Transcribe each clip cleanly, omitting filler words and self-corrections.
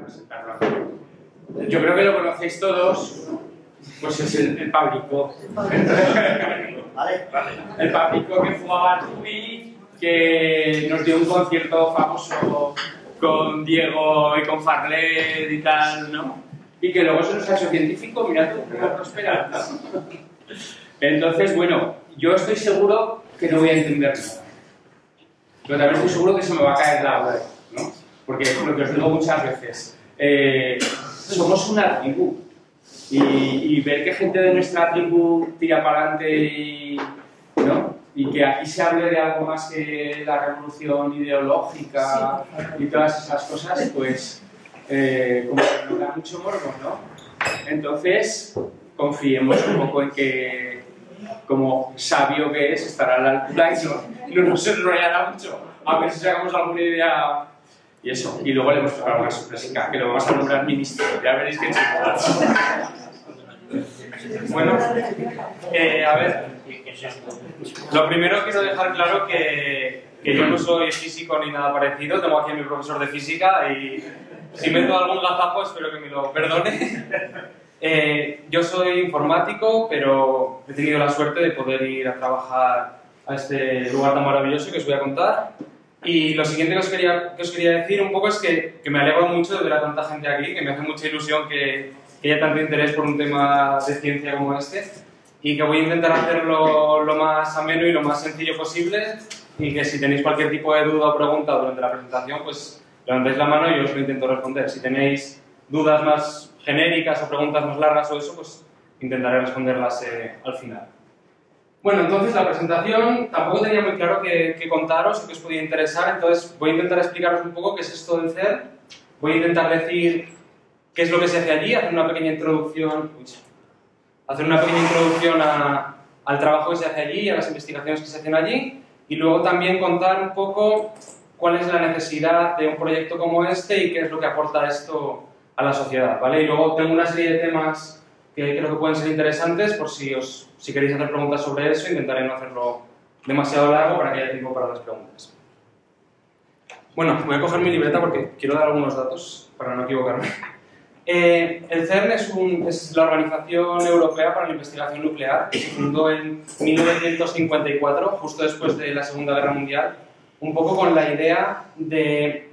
presentarlo. Yo creo que lo conocéis todos, pues es el Pablico. El Pablico que fumaba Tubi, que nos dio un concierto famoso con Diego y con Farled y tal, ¿no? Y que luego se nos ha hecho científico, mira tú, cómo prospera. Entonces, bueno, yo estoy seguro que no voy a entender nada. Pero también estoy seguro que se me va a caer la web, ¿no? Porque es lo que os digo muchas veces. Somos una tribu. Y ver que gente de nuestra tribu tira para adelante ¿no? Y que aquí se hable de algo más que la revolución ideológica y todas esas cosas, pues como que nos da mucho morbo, ¿no? Entonces, confiemos un poco en que, como sabio que es, estará a la altura y no nos enrollará mucho. A ver si sacamos alguna idea y eso. Y luego le hemos preparado una sorpresa, que lo vamos a nombrar ministro. Ya veréis que bueno, a ver, lo primero quiero dejar claro que yo no soy físico ni nada parecido. Tengo aquí a mi profesor de física y si meto algún gazapo espero que me lo perdone. Yo soy informático, pero he tenido la suerte de poder ir a trabajar a este lugar tan maravilloso que os voy a contar. Y lo siguiente que os quería decir un poco es que me alegro mucho de ver a tanta gente aquí, que me hace mucha ilusión que haya tanto interés por un tema de ciencia como este, y que voy a intentar hacerlo lo más ameno y lo más sencillo posible, y que si tenéis cualquier tipo de duda o pregunta durante la presentación, pues levantéis la mano y yo os lo intento responder. Si tenéis dudas más genéricas o preguntas más largas o eso, pues intentaré responderlas al final. Bueno, entonces la presentación tampoco tenía muy claro qué contaros o qué os podía interesar, entonces voy a intentar explicaros un poco qué es esto del CERN, voy a intentar decir qué es lo que se hace allí, hacer una pequeña introducción, al trabajo que se hace allí y a las investigaciones que se hacen allí, y luego también contar un poco cuál es la necesidad de un proyecto como este y qué es lo que aporta esto a la sociedad, ¿vale? Y luego tengo una serie de temas que creo que pueden ser interesantes por si queréis hacer preguntas sobre eso. Intentaré no hacerlo demasiado largo para que haya tiempo para las preguntas. Bueno, voy a coger mi libreta porque quiero dar algunos datos para no equivocarme. El CERN es la Organización Europea para la Investigación Nuclear, que se fundó en 1954, justo después de la Segunda Guerra Mundial, un poco con la idea de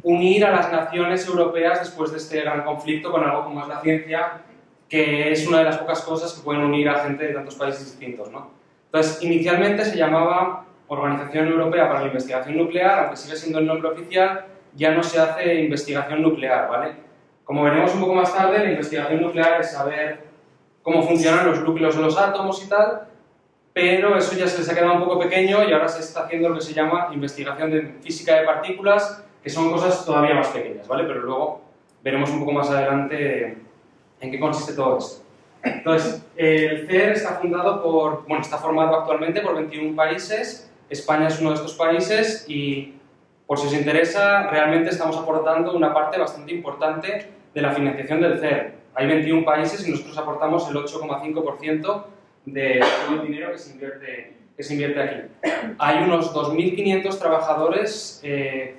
unir a las naciones europeas después de este gran conflicto con algo como es la ciencia, que es una de las pocas cosas que pueden unir a gente de tantos países distintos, ¿no? Entonces, inicialmente se llamaba Organización Europea para la Investigación Nuclear, aunque sigue siendo el nombre oficial, ya no se hace investigación nuclear, ¿vale? Como veremos un poco más tarde, la investigación nuclear es saber cómo funcionan los núcleos de los átomos y tal, pero eso ya se les ha quedado un poco pequeño y ahora se está haciendo lo que se llama investigación de física de partículas, que son cosas todavía más pequeñas, ¿vale? Pero luego veremos un poco más adelante en qué consiste todo esto. Entonces, el CERN está está formado actualmente por 21 países, España es uno de estos países y, por si os interesa, realmente estamos aportando una parte bastante importante de la financiación del CERN. Hay 21 países y nosotros aportamos el 8,5% de todo el dinero que se invierte aquí. Hay unos 2.500 trabajadores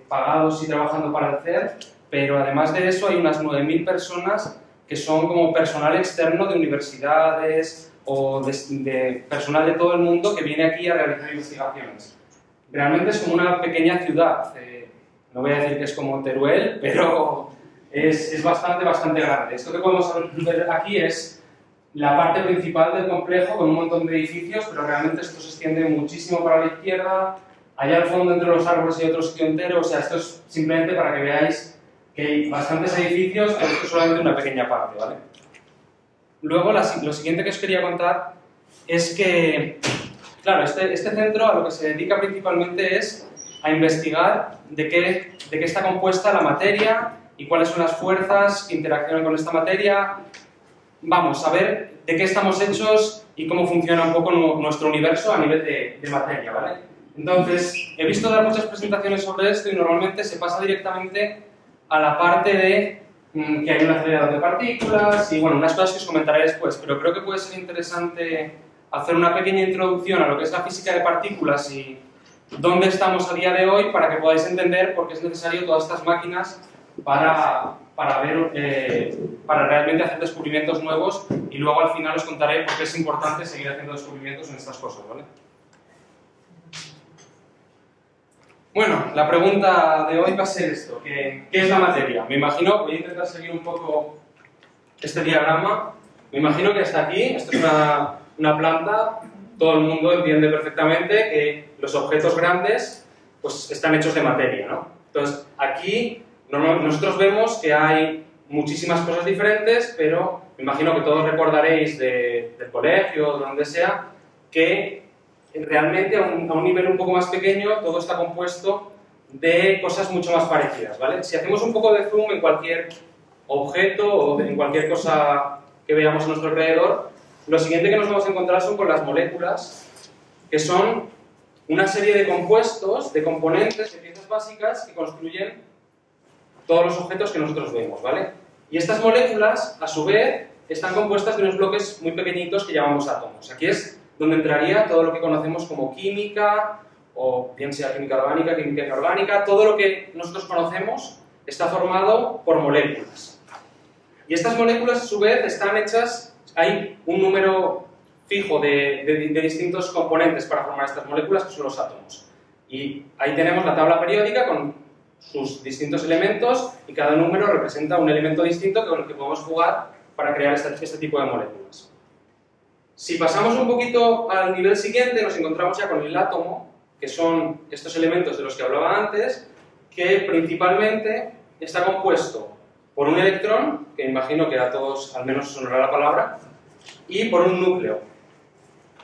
pagados y trabajando para el CERN, pero además de eso hay unas 9.000 personas que son como personal externo de universidades o de personal de todo el mundo que viene aquí a realizar investigaciones. Realmente es como una pequeña ciudad. No voy a decir que es como Teruel, pero es bastante grande. Esto que podemos ver aquí es la parte principal del complejo con un montón de edificios, pero realmente esto se extiende muchísimo para la izquierda. Allá al fondo, entre los árboles, hay otro sitio entero. O sea, esto es simplemente para que veáis que hay bastantes edificios, pero esto es solamente una pequeña parte, ¿vale? Luego, lo siguiente que os quería contar es que, claro, este centro a lo que se dedica principalmente es a investigar de qué está compuesta la materia y cuáles son las fuerzas que interaccionan con esta materia. Vamos, a ver de qué estamos hechos y cómo funciona un poco nuestro universo a nivel de materia, ¿vale? Entonces, he visto dar muchas presentaciones sobre esto y normalmente se pasa directamente a la parte de que hay un acelerador de partículas y, bueno, unas cosas que os comentaré después, pero creo que puede ser interesante hacer una pequeña introducción a lo que es la física de partículas y dónde estamos a día de hoy para que podáis entender por qué es necesario todas estas máquinas para realmente hacer descubrimientos nuevos, y luego al final os contaré por qué es importante seguir haciendo descubrimientos en estas cosas, ¿vale? Bueno, la pregunta de hoy va a ser esto, ¿qué es la materia? Me imagino, voy a intentar seguir un poco este diagrama, me imagino que hasta aquí, esto es una planta, todo el mundo entiende perfectamente que los objetos grandes pues están hechos de materia, ¿no? Entonces, aquí nosotros vemos que hay muchísimas cosas diferentes, pero me imagino que todos recordaréis del colegio o de donde sea, que realmente a un nivel un poco más pequeño todo está compuesto de cosas mucho más parecidas, ¿vale? Si hacemos un poco de zoom en cualquier objeto o en cualquier cosa que veamos a nuestro alrededor, lo siguiente que nos vamos a encontrar son con las moléculas, que son una serie de compuestos, de componentes, de piezas básicas que construyen todos los objetos que nosotros vemos, ¿vale? Y estas moléculas, a su vez, están compuestas de unos bloques muy pequeñitos que llamamos átomos. Aquí es donde entraría todo lo que conocemos como química, o bien sea química orgánica, química inorgánica, todo lo que nosotros conocemos está formado por moléculas. Y estas moléculas, a su vez, están hechas, hay un número fijo de distintos componentes para formar estas moléculas, que son los átomos. Y ahí tenemos la tabla periódica con sus distintos elementos, y cada número representa un elemento distinto con el que podemos jugar para crear este tipo de moléculas. Si pasamos un poquito al nivel siguiente, nos encontramos ya con el átomo, que son estos elementos de los que hablaba antes, que principalmente está compuesto por un electrón, que imagino que a todos al menos sonará la palabra, y por un núcleo.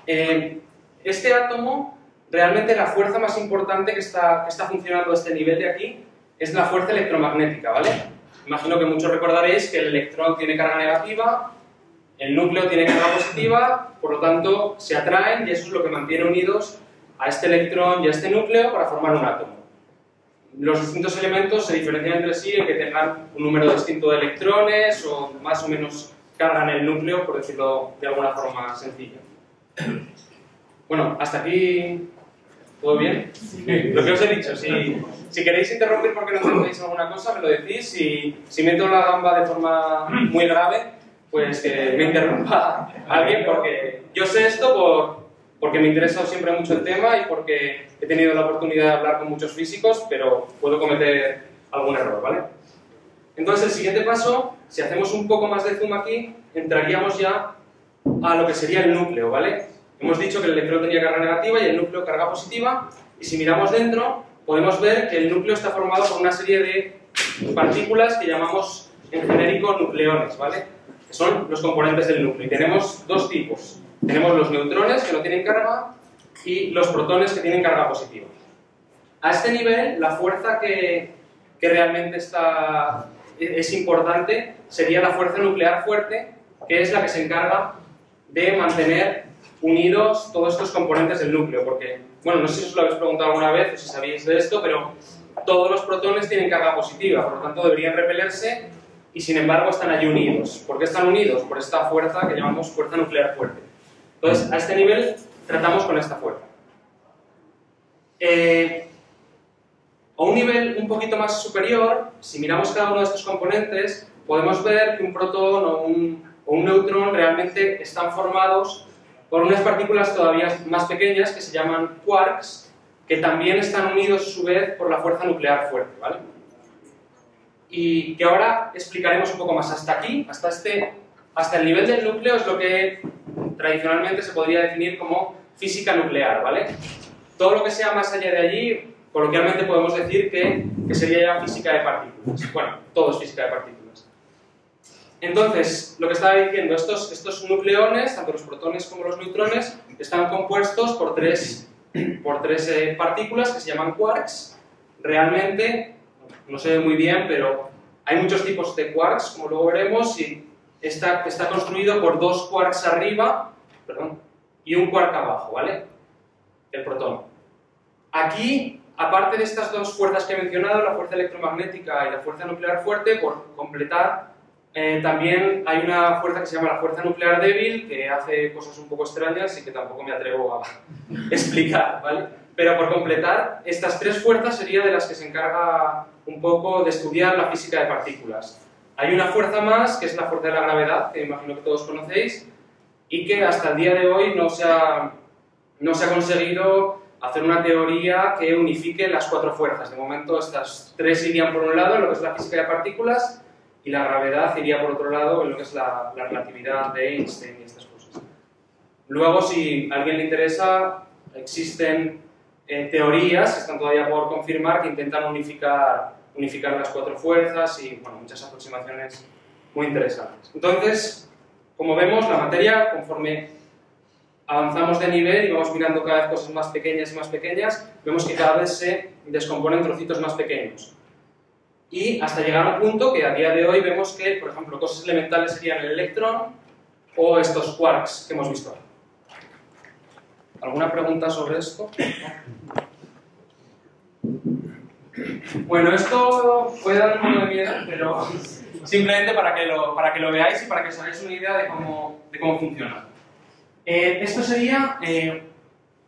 Este átomo, realmente la fuerza más importante que está funcionando a este nivel de aquí es la fuerza electromagnética, ¿vale? Imagino que muchos recordaréis que el electrón tiene carga negativa, el núcleo tiene carga positiva, por lo tanto se atraen y eso es lo que mantiene unidos a este electrón y a este núcleo para formar un átomo. Los distintos elementos se diferencian entre sí en que tengan un número distinto de electrones o más o menos carga en el núcleo, por decirlo de alguna forma sencilla. Bueno, hasta aquí, ¿todo bien? Lo que os he dicho, si queréis interrumpir porque no entendéis alguna cosa, me lo decís. Si meto la gamba de forma muy grave, pues que me interrumpa alguien, porque yo sé esto porque me interesa siempre mucho el tema y porque he tenido la oportunidad de hablar con muchos físicos, pero puedo cometer algún error, ¿vale? Entonces, el siguiente paso, si hacemos un poco más de zoom aquí, entraríamos ya a lo que sería el núcleo, ¿vale? Hemos dicho que el electrón tenía carga negativa y el núcleo carga positiva, y si miramos dentro, podemos ver que el núcleo está formado por una serie de partículas que llamamos en genérico nucleones, ¿vale? Que son los componentes del núcleo. Y tenemos dos tipos. Tenemos los neutrones, que no tienen carga, y los protones, que tienen carga positiva. A este nivel, la fuerza que realmente es importante sería la fuerza nuclear fuerte, que es la que se encarga de mantener unidos todos estos componentes del núcleo, porque, bueno, no sé si os lo habéis preguntado alguna vez o si sabéis de esto, pero todos los protones tienen carga positiva, por lo tanto deberían repelerse y sin embargo están allí unidos. ¿Por qué están unidos? Por esta fuerza que llamamos fuerza nuclear fuerte. Entonces, a este nivel tratamos con esta fuerza. A un nivel un poquito más superior, si miramos cada uno de estos componentes, podemos ver que un protón o un neutrón realmente están formados por unas partículas todavía más pequeñas que se llaman quarks, que también están unidos a su vez por la fuerza nuclear fuerte, ¿vale? Y que ahora explicaremos un poco más. Hasta aquí, hasta el nivel del núcleo es lo que tradicionalmente se podría definir como física nuclear, ¿vale? Todo lo que sea más allá de allí, coloquialmente podemos decir que sería ya física de partículas. Bueno, todo es física de partículas. Entonces, lo que estaba diciendo, estos nucleones, tanto los protones como los neutrones, están compuestos por tres partículas que se llaman quarks. Realmente, no se ve muy bien, pero hay muchos tipos de quarks, como luego veremos, y está construido por dos quarks arriba, y un quark abajo, ¿vale? El protón. Aquí, aparte de estas dos fuerzas que he mencionado, la fuerza electromagnética y la fuerza nuclear fuerte, por completar, también hay una fuerza que se llama la fuerza nuclear débil, que hace cosas un poco extrañas y que tampoco me atrevo a explicar, ¿vale? Pero por completar, estas tres fuerzas serían de las que se encarga un poco de estudiar la física de partículas. Hay una fuerza más, que es la fuerza de la gravedad, que imagino que todos conocéis, y que hasta el día de hoy no se ha conseguido hacer una teoría que unifique las cuatro fuerzas. De momento estas tres irían por un lado en lo que es la física de partículas y la gravedad iría por otro lado en lo que es la relatividad de Einstein y estas cosas. Luego, si a alguien le interesa, existen teorías que están todavía por confirmar que intentan unificar las cuatro fuerzas y bueno, muchas aproximaciones muy interesantes. Entonces, como vemos, la materia, conforme avanzamos de nivel y vamos mirando cada vez cosas más pequeñas y más pequeñas, vemos que cada vez se descompone en trocitos más pequeños. Y hasta llegar a un punto que a día de hoy vemos que, por ejemplo, cosas elementales serían el electrón o estos quarks que hemos visto ahora. ¿Alguna pregunta sobre esto? Bueno, esto puede dar un poco de miedo, pero simplemente para que lo veáis y para que os hagáis una idea de cómo funciona. Esto sería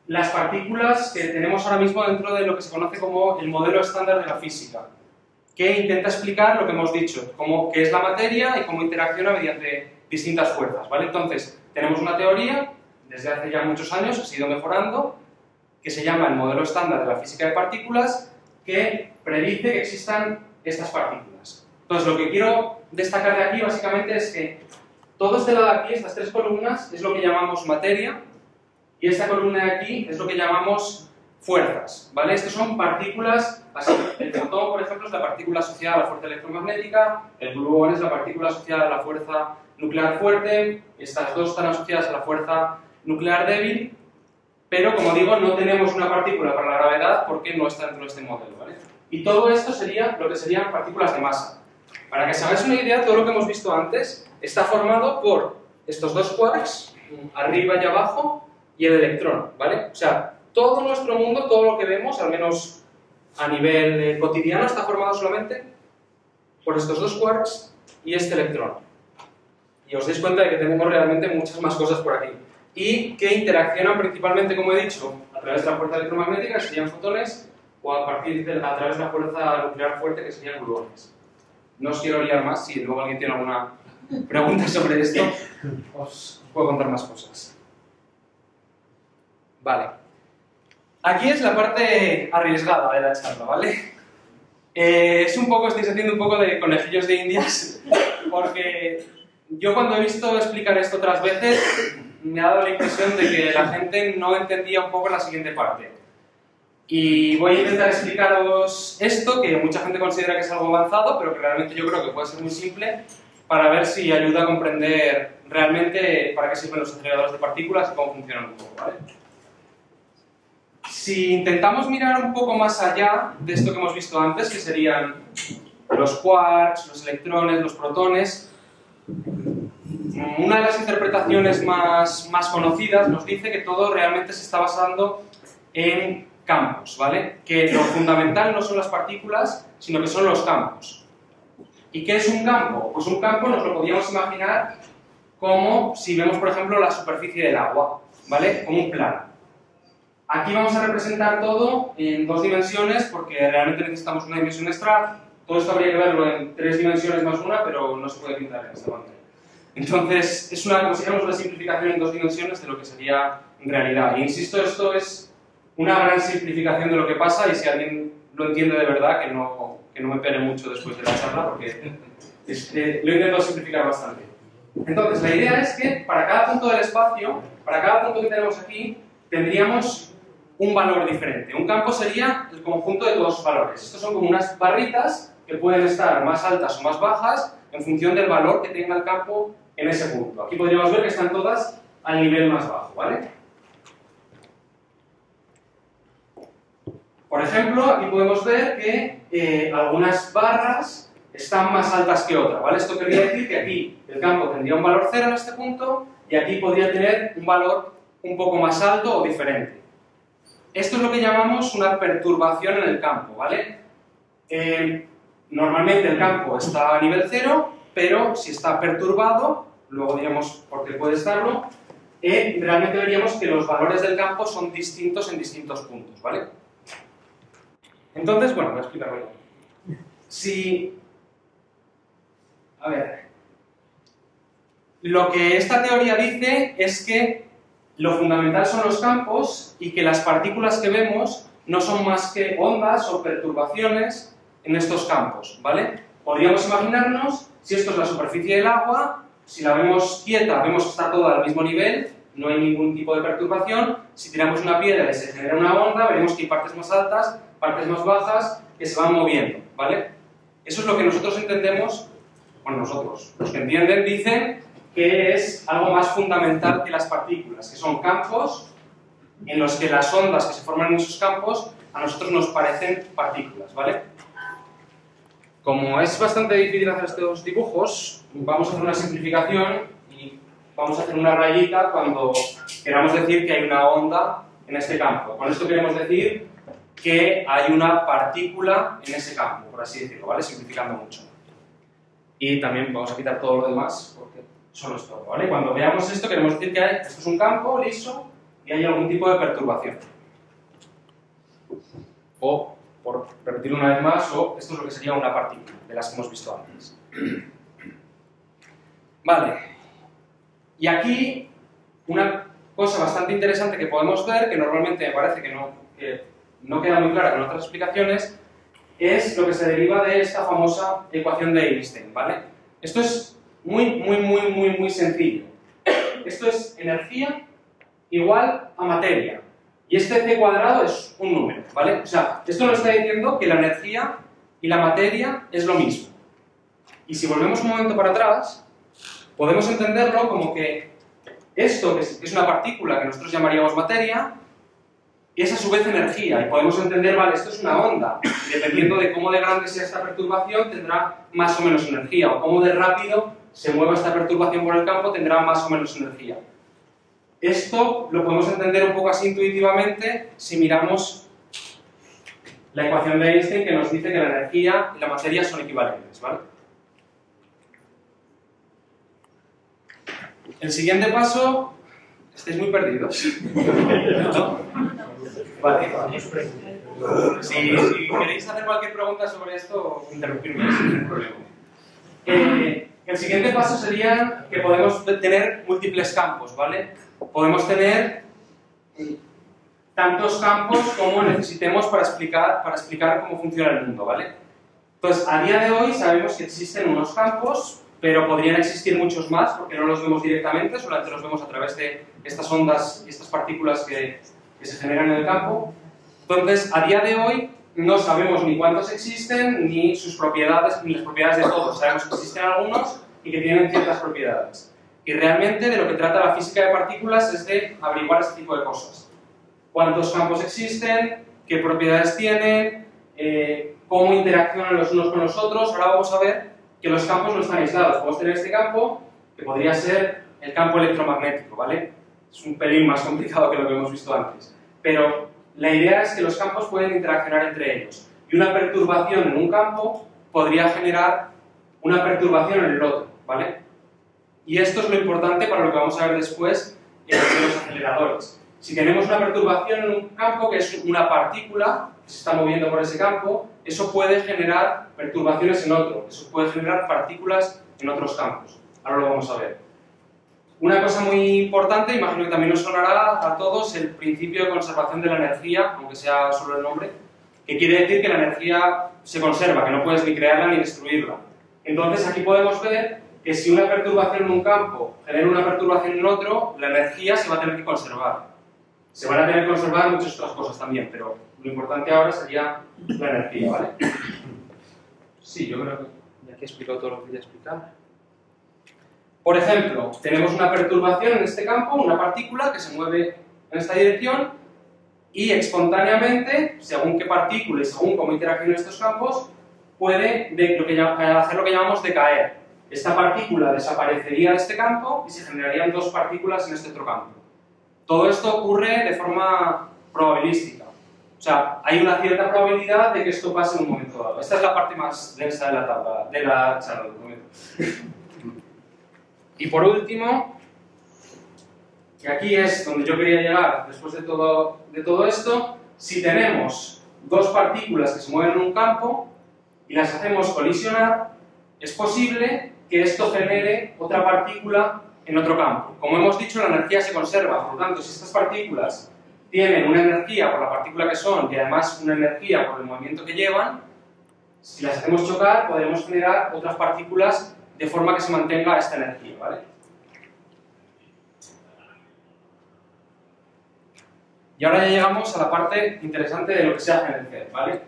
las partículas que tenemos ahora mismo dentro de lo que se conoce como el modelo estándar de la física, que intenta explicar lo que hemos dicho, qué es la materia y cómo interacciona mediante distintas fuerzas, ¿vale? Entonces, tenemos una teoría, desde hace ya muchos años, ha sido mejorando, que se llama el modelo estándar de la física de partículas, que predice que existan estas partículas. Entonces, lo que quiero destacar de aquí, básicamente, es que todo este lado de aquí, estas tres columnas, es lo que llamamos materia, y esta columna de aquí es lo que llamamos fuerzas, ¿vale? Estas son partículas, así, el fotón, por ejemplo, es la partícula asociada a la fuerza electromagnética, el gluón es la partícula asociada a la fuerza nuclear fuerte, estas dos están asociadas a la fuerza nuclear débil, pero, como digo, no tenemos una partícula para la gravedad porque no está dentro de este modelo, ¿vale? Y todo esto sería lo que serían partículas de masa. Para que os hagáis una idea, todo lo que hemos visto antes está formado por estos dos quarks, arriba y abajo, y el electrón, ¿vale? O sea, todo nuestro mundo, todo lo que vemos, al menos a nivel cotidiano, está formado solamente por estos dos quarks y este electrón. Y os dais cuenta de que tenemos realmente muchas más cosas por aquí. Y que interaccionan principalmente, como he dicho, a través de la fuerza electromagnética, que serían fotones, o a través de la fuerza nuclear fuerte, que serían gluones. No os quiero liar más, si luego alguien tiene alguna pregunta sobre esto, os puedo contar más cosas. Vale. Aquí es la parte arriesgada de la charla, ¿vale? Estáis haciendo un poco de conejillos de indias, porque yo cuando he visto explicar esto otras veces, me ha dado la impresión de que la gente no entendía un poco la siguiente parte. Y voy a intentar explicaros esto, que mucha gente considera que es algo avanzado, pero que realmente yo creo que puede ser muy simple, para ver si ayuda a comprender realmente para qué sirven los aceleradores de partículas y cómo funcionan un poco, ¿vale? Si intentamos mirar un poco más allá de esto que hemos visto antes, que serían los quarks, los electrones, los protones, una de las interpretaciones más conocidas nos dice que todo realmente se está basando en campos, ¿vale? Que lo fundamental no son las partículas, sino que son los campos. ¿Y qué es un campo? Pues un campo nos lo podríamos imaginar como si vemos, por ejemplo, la superficie del agua, ¿vale? Como un plano. Aquí vamos a representar todo en dos dimensiones porque realmente necesitamos una dimensión extra. Todo esto habría que verlo en tres dimensiones más una, pero no se puede pintar en esta manera. Entonces, es como si fuéramos una simplificación en dos dimensiones de lo que sería en realidad. E insisto, esto es una gran simplificación de lo que pasa y si alguien lo entiende de verdad, que no me pele mucho después de la charla porque lo he intentado simplificar bastante. Entonces, la idea es que para cada punto del espacio, para cada punto que tenemos aquí, tendríamos un valor diferente. Un campo sería el conjunto de todos los valores. Estos son como unas barritas que pueden estar más altas o más bajas en función del valor que tenga el campo en ese punto. Aquí podríamos ver que están todas al nivel más bajo, ¿vale? Por ejemplo, aquí podemos ver que algunas barras están más altas que otras, ¿vale? Esto querría decir que aquí el campo tendría un valor 0 en este punto y aquí podría tener un valor un poco más alto o diferente. Esto es lo que llamamos una perturbación en el campo, ¿vale? Normalmente el campo está a nivel 0, pero si está perturbado, luego diremos por qué puede estarlo, realmente veríamos que los valores del campo son distintos en distintos puntos, ¿vale? Entonces, bueno, voy a explicarlo yo. A ver, lo que esta teoría dice es que lo fundamental son los campos y que las partículas que vemos no son más que ondas o perturbaciones en estos campos, ¿vale? Podríamos imaginarnos, si esto es la superficie del agua, si la vemos quieta, vemos que está toda al mismo nivel, no hay ningún tipo de perturbación. Si tiramos una piedra y se genera una onda, veremos que hay partes más altas, partes más bajas, que se van moviendo, ¿vale? Eso es lo que nosotros entendemos, bueno, nosotros, los que entienden, dicen que es algo más fundamental que las partículas, que son campos en los que las ondas que se forman en esos campos a nosotros nos parecen partículas, ¿vale? Como es bastante difícil hacer estos dibujos, vamos a hacer una simplificación y vamos a hacer una rayita cuando queramos decir que hay una onda en este campo. Con esto queremos decir que hay una partícula en ese campo, por así decirlo, ¿vale? Simplificando mucho. Y también vamos a quitar todo lo demás porque solo es todo, ¿vale? Cuando veamos esto queremos decir que esto es un campo liso y hay algún tipo de perturbación. O, por repetirlo una vez más, o esto es lo que sería una partícula, de las que hemos visto antes. Vale. Y aquí, una cosa bastante interesante que podemos ver, que normalmente me parece que no queda muy clara con otras explicaciones, es lo que se deriva de esta famosa ecuación de Einstein, ¿vale? Esto es muy sencillo. Esto es energía igual a materia. Y este c cuadrado es un número, ¿vale? O sea, esto nos está diciendo que la energía y la materia es lo mismo. Y si volvemos un momento para atrás, podemos entenderlo como que esto, que es una partícula que nosotros llamaríamos materia, es a su vez energía. Y podemos entender, vale, esto es una onda. Y dependiendo de cómo de grande sea esta perturbación, tendrá más o menos energía. O cómo de rápido se mueva esta perturbación por el campo, tendrá más o menos energía. Esto lo podemos entender un poco así intuitivamente si miramos la ecuación de Einstein que nos dice que la energía y la materia son equivalentes, ¿vale? El siguiente paso, estáis muy perdidos. ¿No? Vale. Si queréis hacer cualquier pregunta sobre esto, interrumpirme sin problema. El siguiente paso sería que podemos tener múltiples campos, ¿vale? Podemos tener tantos campos como necesitemos para explicar cómo funciona el mundo, ¿vale? Entonces, a día de hoy sabemos que existen unos campos, pero podrían existir muchos más porque no los vemos directamente, solamente los vemos a través de estas ondas y estas partículas que se generan en el campo. Entonces, a día de hoy no sabemos ni cuántos existen, ni sus propiedades, ni las propiedades de todos. Sabemos que existen algunos y que tienen ciertas propiedades. Y realmente de lo que trata la física de partículas es de averiguar este tipo de cosas. Cuántos campos existen, qué propiedades tienen, cómo interaccionan los unos con los otros. Ahora vamos a ver que los campos no están aislados. Podemos tener este campo, que podría ser el campo electromagnético, ¿vale? Es un pelín más complicado que lo que hemos visto antes. Pero la idea es que los campos pueden interaccionar entre ellos. Y una perturbación en un campo podría generar una perturbación en el otro, ¿vale? Y esto es lo importante para lo que vamos a ver después en los aceleradores. Si tenemos una perturbación en un campo, que es una partícula que se está moviendo por ese campo, eso puede generar perturbaciones en otro, eso puede generar partículas en otros campos. Ahora lo vamos a ver. Una cosa muy importante, imagino que también nos sonará a todos, el principio de conservación de la energía, aunque sea solo el nombre, que quiere decir que la energía se conserva, que no puedes ni crearla ni destruirla. Entonces aquí podemos ver que si una perturbación en un campo genera una perturbación en otro, la energía se va a tener que conservar. Se van a tener que conservar muchas otras cosas también, pero lo importante ahora sería la energía, ¿vale? Sí, yo creo que ya que he explicado todo lo que quería explicar. Por ejemplo, tenemos una perturbación en este campo, una partícula que se mueve en esta dirección y espontáneamente, según qué partícula y según cómo interaccionan estos campos, puede hacer lo que llamamos decaer. Esta partícula desaparecería de este campo y se generarían dos partículas en este otro campo. Todo esto ocurre de forma probabilística. O sea, hay una cierta probabilidad de que esto pase en un momento dado. Esta es la parte más densa de la tabla, de la charla. Y por último, y aquí es donde yo quería llegar después de todo esto, si tenemos dos partículas que se mueven en un campo y las hacemos colisionar, es posible que esto genere otra partícula en otro campo. Como hemos dicho, la energía se conserva, por lo tanto, si estas partículas tienen una energía por la partícula que son y además una energía por el movimiento que llevan, si las hacemos chocar, podremos generar otras partículas de forma que se mantenga esta energía, ¿vale? Y ahora ya llegamos a la parte interesante de lo que se hace en el CERN, ¿vale?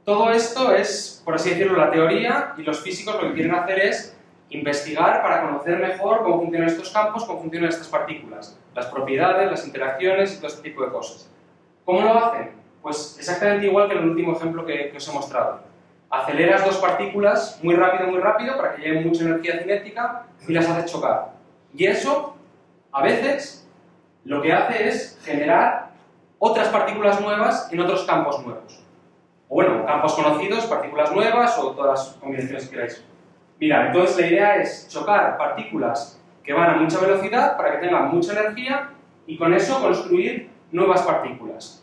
Todo esto es, por así decirlo, la teoría, y los físicos lo que quieren hacer es investigar para conocer mejor cómo funcionan estos campos, cómo funcionan estas partículas, las propiedades, las interacciones y todo este tipo de cosas. ¿Cómo lo hacen? Pues exactamente igual que en el último ejemplo que os he mostrado. Aceleras dos partículas muy rápido para que lleven mucha energía cinética y las haces chocar. Y eso, a veces, lo que hace es generar otras partículas nuevas en otros campos nuevos. O bueno, campos conocidos, partículas nuevas o todas las combinaciones que queráis. Mira, entonces la idea es chocar partículas que van a mucha velocidad para que tengan mucha energía y con eso construir nuevas partículas.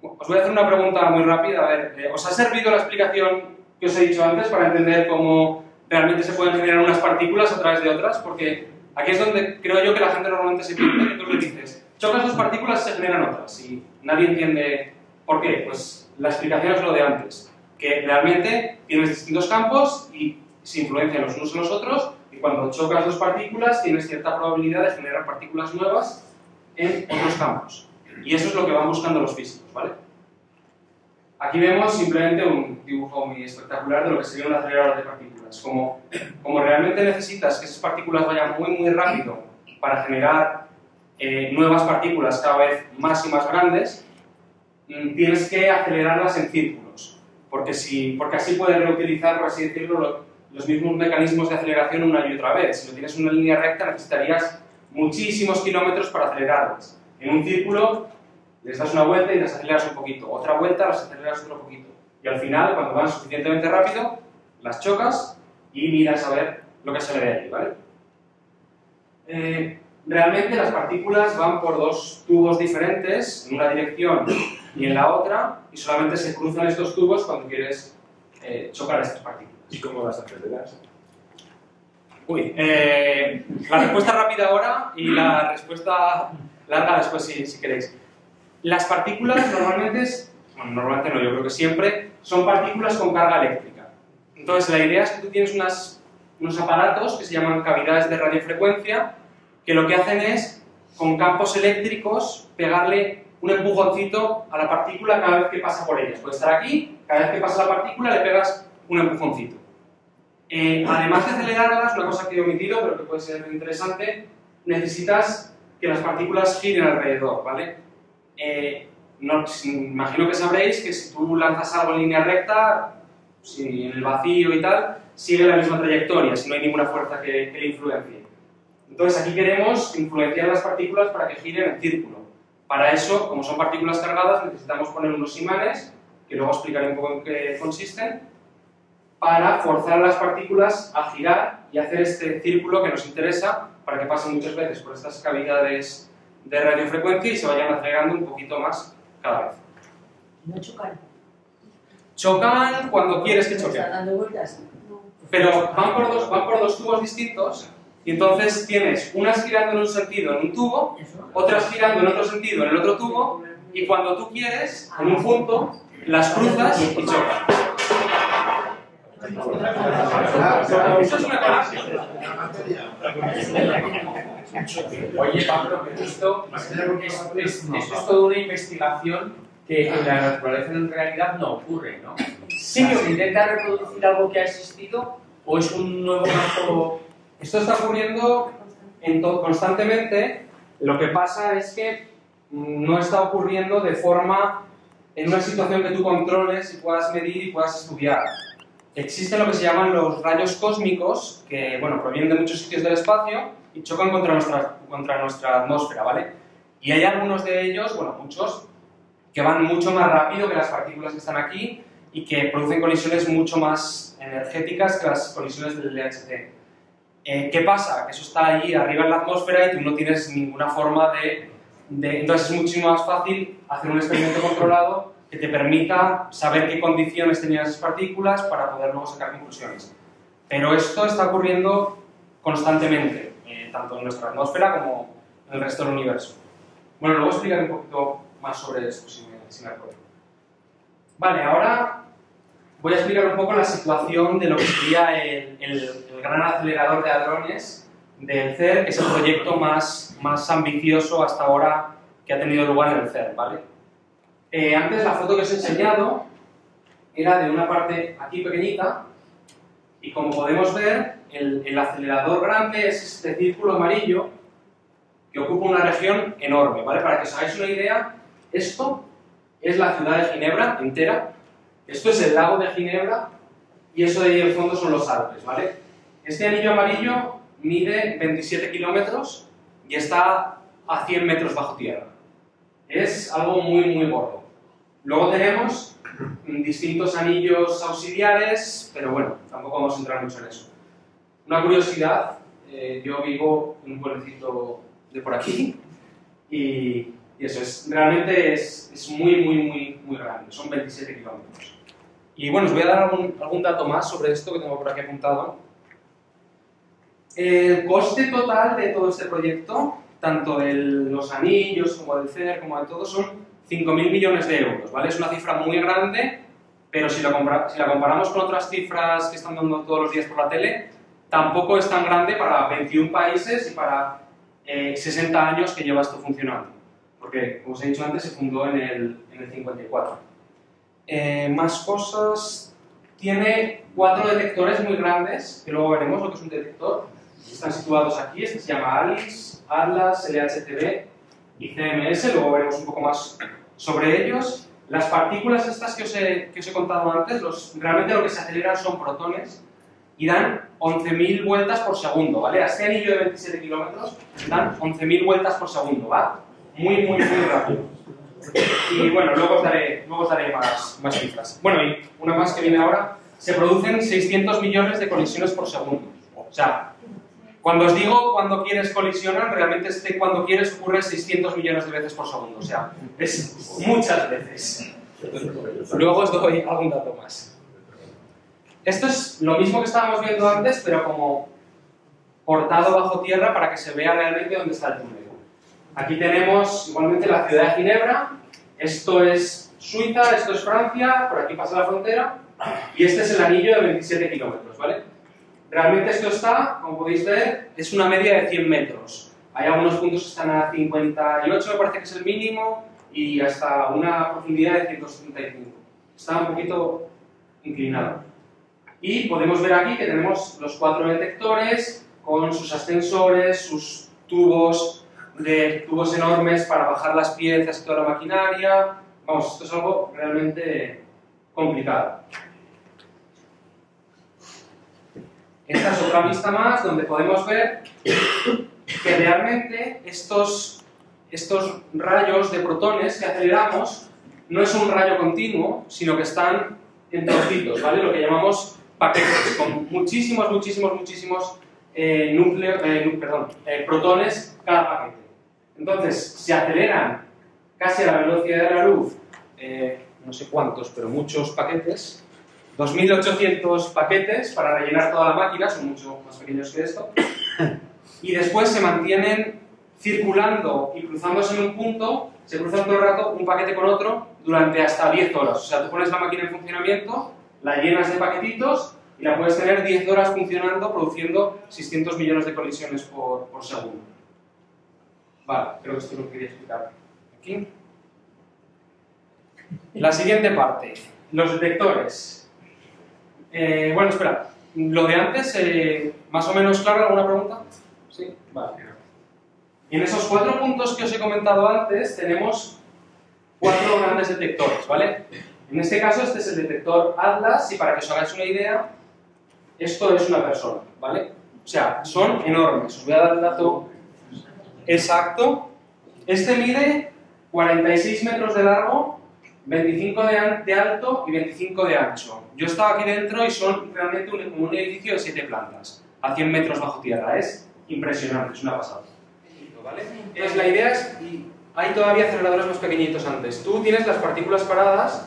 Os voy a hacer una pregunta muy rápida. A ver, ¿os ha servido la explicación que os he dicho antes para entender cómo realmente se pueden generar unas partículas a través de otras? Porque aquí es donde creo yo que la gente normalmente se pierde y tú le dices, chocas dos partículas y se generan otras y nadie entiende por qué. Pues la explicación es lo de antes, que realmente tienes distintos campos y se influencian los unos en los otros y cuando chocas dos partículas tienes cierta probabilidad de generar partículas nuevas en otros campos. Y eso es lo que van buscando los físicos, ¿vale? Aquí vemos simplemente un dibujo muy espectacular de lo que sería un acelerador de partículas. Como realmente necesitas que esas partículas vayan muy rápido para generar nuevas partículas cada vez más y más grandes, tienes que acelerarlas en círculos, porque así puedes reutilizar, por así decirlo, los mismos mecanismos de aceleración una y otra vez. Si lo tienes en una línea recta necesitarías muchísimos kilómetros para acelerarlas. En un círculo les das una vuelta y las aceleras un poquito, otra vuelta las aceleras otro poquito. Y al final, cuando van suficientemente rápido, las chocas y miras a ver lo que sale de ahí, ¿vale? Realmente las partículas van por dos tubos diferentes, en una dirección y en la otra, y solamente se cruzan estos tubos cuando quieres chocar estas partículas. ¿Y cómo las aceleras? Uy, la respuesta rápida ahora y la respuesta larga después si queréis. Las partículas normalmente normalmente no, yo creo que siempre, son partículas con carga eléctrica. Entonces la idea es que tú tienes unos aparatos que se llaman cavidades de radiofrecuencia, que lo que hacen es, con campos eléctricos, pegarle un empujoncito a la partícula cada vez que pasa por ellas. Puede estar aquí, cada vez que pasa la partícula le pegas un empujoncito. Además de acelerarlas, una cosa que he omitido, pero que puede ser interesante, necesitas que las partículas giren alrededor, ¿vale? Imagino que sabréis que si tú lanzas algo en línea recta, si en el vacío y tal, sigue la misma trayectoria, si no hay ninguna fuerza que le influencie. Entonces aquí queremos influenciar las partículas para que giren en círculo. Para eso, como son partículas cargadas, necesitamos poner unos imanes, que luego explicaré un poco en qué consisten, para forzar a las partículas a girar y hacer este círculo que nos interesa para que pasen muchas veces por estas cavidades de radiofrecuencia y se vayan acelerando un poquito más cada vez. No chocan. Chocan cuando quieres que choquen. ¿Están dando vueltas? No. Pero van por dos tubos distintos y entonces tienes unas girando en un sentido en un tubo, otras girando en otro sentido en el otro tubo y cuando tú quieres, en un punto, las cruzas y chocan. Eso es una conexión. Oye, Pablo, que esto es toda una investigación que en la naturaleza en realidad no ocurre, ¿no? ¿Se intenta reproducir algo que ha existido o es un nuevo campo? Esto está ocurriendo constantemente. Lo que pasa es que no está ocurriendo de forma en una situación que tú controles y puedas medir y puedas estudiar. Existen lo que se llaman los rayos cósmicos, que bueno, provienen de muchos sitios del espacio y chocan contra nuestra atmósfera, ¿vale? Y hay algunos de ellos, bueno, muchos, que van mucho más rápido que las partículas que están aquí y que producen colisiones mucho más energéticas que las colisiones del LHC. ¿Qué pasa? Que eso está allí arriba en la atmósfera y tú no tienes ninguna forma de... Entonces es muchísimo más fácil hacer un experimento controlado que te permita saber qué condiciones tenían esas partículas para poder luego sacar conclusiones. Pero esto está ocurriendo constantemente, tanto en nuestra atmósfera como en el resto del universo. Bueno, luego explicaré un poquito más sobre esto, si me acuerdo. Vale, ahora voy a explicar un poco la situación de lo que sería el gran acelerador de hadrones del CERN, que es el proyecto más ambicioso hasta ahora que ha tenido lugar en el CERN, ¿vale? Antes la foto que os he enseñado era de una parte aquí pequeñita y como podemos ver el acelerador grande es este círculo amarillo que ocupa una región enorme, ¿vale? Para que os hagáis una idea, esto es la ciudad de Ginebra entera, esto es el lago de Ginebra y eso de ahí al fondo son los Alpes, ¿vale? Este anillo amarillo mide 27 kilómetros y está a 100 metros bajo tierra. Es algo muy, muy gordo. Luego tenemos distintos anillos auxiliares, pero bueno, tampoco vamos a entrar mucho en eso. Una curiosidad, yo vivo en un pueblecito de por aquí y eso realmente es muy, muy, muy, muy grande, son 27 kilómetros. Y bueno, os voy a dar algún dato más sobre esto que tengo por aquí apuntado. El coste total de todo este proyecto, tanto de los anillos como del CERN, como de todo, son 5.000 millones de euros, ¿vale? Es una cifra muy grande, pero si la comparamos con otras cifras que están dando todos los días por la tele, tampoco es tan grande para 21 países y para 60 años que lleva esto funcionando. Porque, como os he dicho antes, se fundó en el 54. Más cosas. Tiene 4 detectores muy grandes, que luego veremos lo que es un detector. Están situados aquí, este se llama ALICE, ATLAS, LHCb y CMS, luego veremos un poco más sobre ellos. Las partículas estas que os he contado antes, realmente lo que se aceleran son protones y dan 11.000 vueltas por segundo, ¿vale? A este anillo de 27 kilómetros dan 11.000 vueltas por segundo, ¿va? Muy, muy, muy rápido. Y bueno, luego os daré más cifras. Bueno, y una más que viene ahora, se producen 600 millones de colisiones por segundo. O sea, cuando os digo cuando quieres colisionar, realmente cuando quieres ocurre 600 millones de veces por segundo. O sea, es muchas veces. Luego os doy algún dato más. Esto es lo mismo que estábamos viendo antes, pero como cortado bajo tierra para que se vea realmente dónde está el túnel. Aquí tenemos igualmente la ciudad de Ginebra, esto es Suiza, esto es Francia, por aquí pasa la frontera, y este es el anillo de 27 kilómetros, ¿vale? Realmente esto está, como podéis ver, es una media de 100 metros. Hay algunos puntos que están a 58, me parece que es el mínimo, y hasta una profundidad de 175. Está un poquito inclinado. Y podemos ver aquí que tenemos los 4 detectores con sus ascensores, sus tubos enormes para bajar las piezas y toda la maquinaria. Vamos, esto es algo realmente complicado. Esta es otra vista más donde podemos ver que realmente estos rayos de protones que aceleramos no es un rayo continuo, sino que están en trocitos, ¿vale? Lo que llamamos paquetes, con muchísimos protones cada paquete. Entonces, se aceleran casi a la velocidad de la luz, no sé cuántos, pero muchos paquetes, 2.800 paquetes para rellenar toda la máquina, son mucho más pequeños que esto, y después se mantienen circulando y cruzándose en un punto, se cruzan todo el rato un paquete con otro durante hasta 10 horas. O sea, tú pones la máquina en funcionamiento, la llenas de paquetitos y la puedes tener 10 horas funcionando, produciendo 600 millones de colisiones por segundo. Vale, creo que esto es lo que quería explicar aquí. La siguiente parte, los detectores. Bueno, espera, lo de antes, más o menos claro, ¿alguna pregunta? Sí, vale. Y en esos 4 puntos que os he comentado antes, tenemos 4 grandes detectores, ¿vale? En este caso, este es el detector Atlas, y para que os hagáis una idea, esto es una persona, ¿vale? O sea, son enormes. Os voy a dar el dato exacto. Este mide 46 metros de largo, 25 de alto y 25 de ancho. Yo estaba aquí dentro y son realmente como un edificio de 7 plantas. a 100 metros bajo tierra. Es impresionante, es una pasada. ¿Vale? Entonces la idea es, y hay todavía aceleradores más pequeñitos antes. Tú tienes las partículas paradas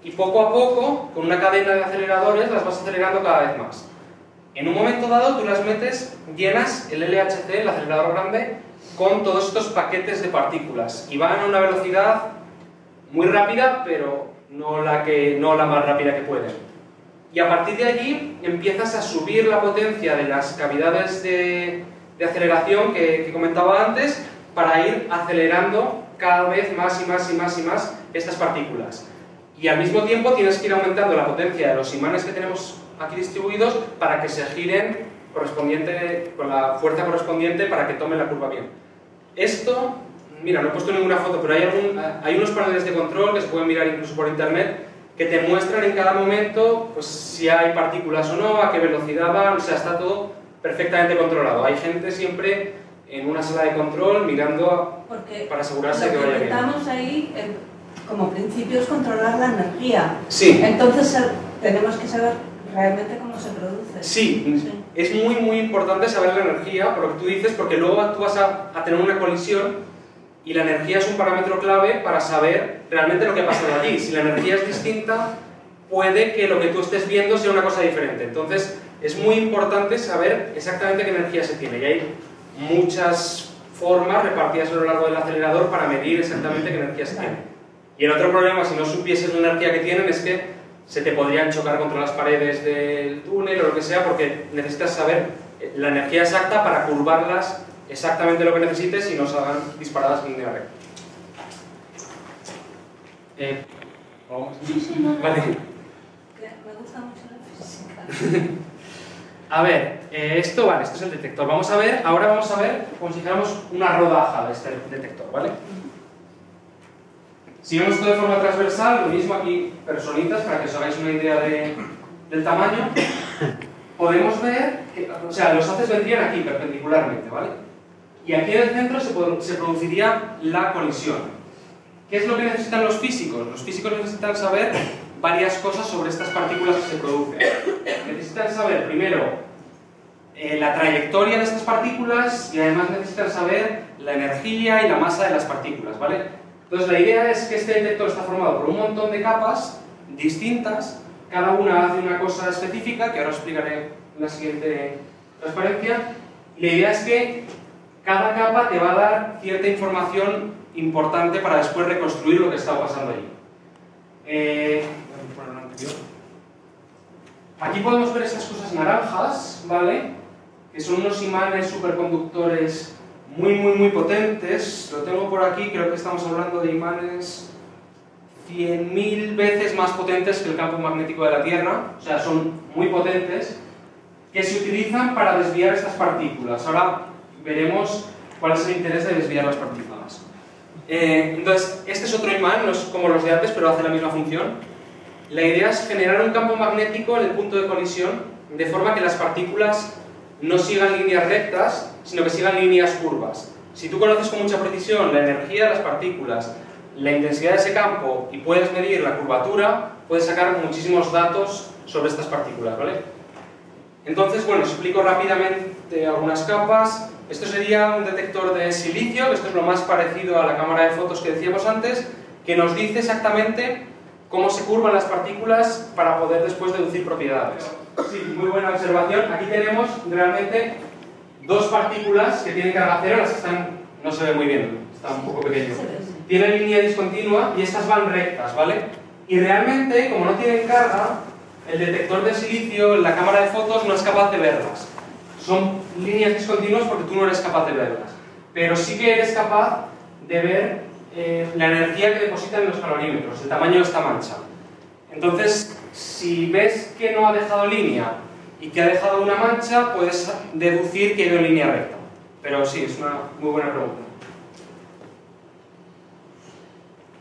y poco a poco, con una cadena de aceleradores, las vas acelerando cada vez más. En un momento dado tú las metes, llenas el LHC, el acelerador grande, con todos estos paquetes de partículas y van a una velocidad muy rápida, pero no la más rápida que pueden. Y a partir de allí empiezas a subir la potencia de las cavidades de aceleración que comentaba antes para ir acelerando cada vez más y más y más y más estas partículas. Y al mismo tiempo tienes que ir aumentando la potencia de los imanes que tenemos aquí distribuidos para que se giren con la fuerza correspondiente para que tomen la curva bien. Esto, mira, no he puesto ninguna foto, pero hay unos paneles de control que se pueden mirar incluso por internet que te muestran en cada momento pues, si hay partículas o no, a qué velocidad van, o sea, está todo perfectamente controlado. Hay gente siempre en una sala de control mirando para asegurarse de que vaya bien. Lo que intentamos ahí, como principio, es controlar la energía. Sí. Entonces tenemos que saber realmente cómo se produce. Sí, es muy muy importante saber la energía, por lo que tú dices, porque luego tú vas a tener una colisión y la energía es un parámetro clave para saber realmente lo que ha pasado allí. Si la energía es distinta, puede que lo que tú estés viendo sea una cosa diferente. Entonces, es muy importante saber exactamente qué energía se tiene. Y hay muchas formas repartidas a lo largo del acelerador para medir exactamente qué energía se tiene. Y el otro problema, si no supieses la energía que tienen, es que se te podrían chocar contra las paredes del túnel o lo que sea, porque necesitas saber la energía exacta para curvarlas exactamente lo que necesites y no salgan disparadas en línea recta. No. Vale. Me gusta mucho la física. A ver, esto es el detector. Ahora vamos a ver como si dijéramos una rodaja de este detector, ¿vale? Si vemos todo de forma transversal, lo mismo aquí personitas, para que os hagáis una idea del tamaño, podemos ver que, o sea, los haces vendrían aquí perpendicularmente, ¿vale? Y aquí en el centro se produciría la colisión. ¿Qué es lo que necesitan los físicos? Los físicos necesitan saber varias cosas sobre estas partículas que se producen. Necesitan saber, primero, la trayectoria de estas partículas y además necesitan saber la energía y la masa de las partículas, ¿vale? Entonces la idea es que este detector está formado por un montón de capas distintas, cada una hace una cosa específica, que ahora os explicaré en la siguiente transparencia, y la idea es que cada capa te va a dar cierta información importante para después reconstruir lo que está pasando allí. Aquí podemos ver estas cosas naranjas, ¿vale? Que son unos imanes superconductores muy potentes. Lo tengo por aquí, creo que estamos hablando de imanes 100.000 veces más potentes que el campo magnético de la Tierra, o sea, son muy potentes, que se utilizan para desviar estas partículas. Ahora veremos cuál es el interés de desviar las partículas. Entonces, este es otro imán, no es como los de antes, pero hace la misma función. La idea es generar un campo magnético en el punto de colisión, de forma que las partículas no sigan líneas rectas, sino que sigan líneas curvas. Si tú conoces con mucha precisión la energía de las partículas, la intensidad de ese campo y puedes medir la curvatura, puedes sacar muchísimos datos sobre estas partículas, ¿vale? Entonces, bueno, os explico rápidamente algunas capas. Esto sería un detector de silicio, que esto es lo más parecido a la cámara de fotos que decíamos antes, que nos dice exactamente cómo se curvan las partículas para poder después deducir propiedades. Sí, muy buena observación. Aquí tenemos realmente dos partículas que tienen carga cero, las que están, no se ve muy bien, está un poco pequeño. Tienen línea discontinua y estas van rectas, ¿vale? Y realmente, como no tienen carga, el detector de silicio, la cámara de fotos, no es capaz de verlas. Son líneas discontinuas porque tú no eres capaz de verlas. Pero sí que eres capaz de ver la energía que depositan en los calorímetros, el tamaño de esta mancha. Entonces, si ves que no ha dejado línea y que ha dejado una mancha, puedes deducir que ha ido en línea recta. Pero sí, es una muy buena pregunta.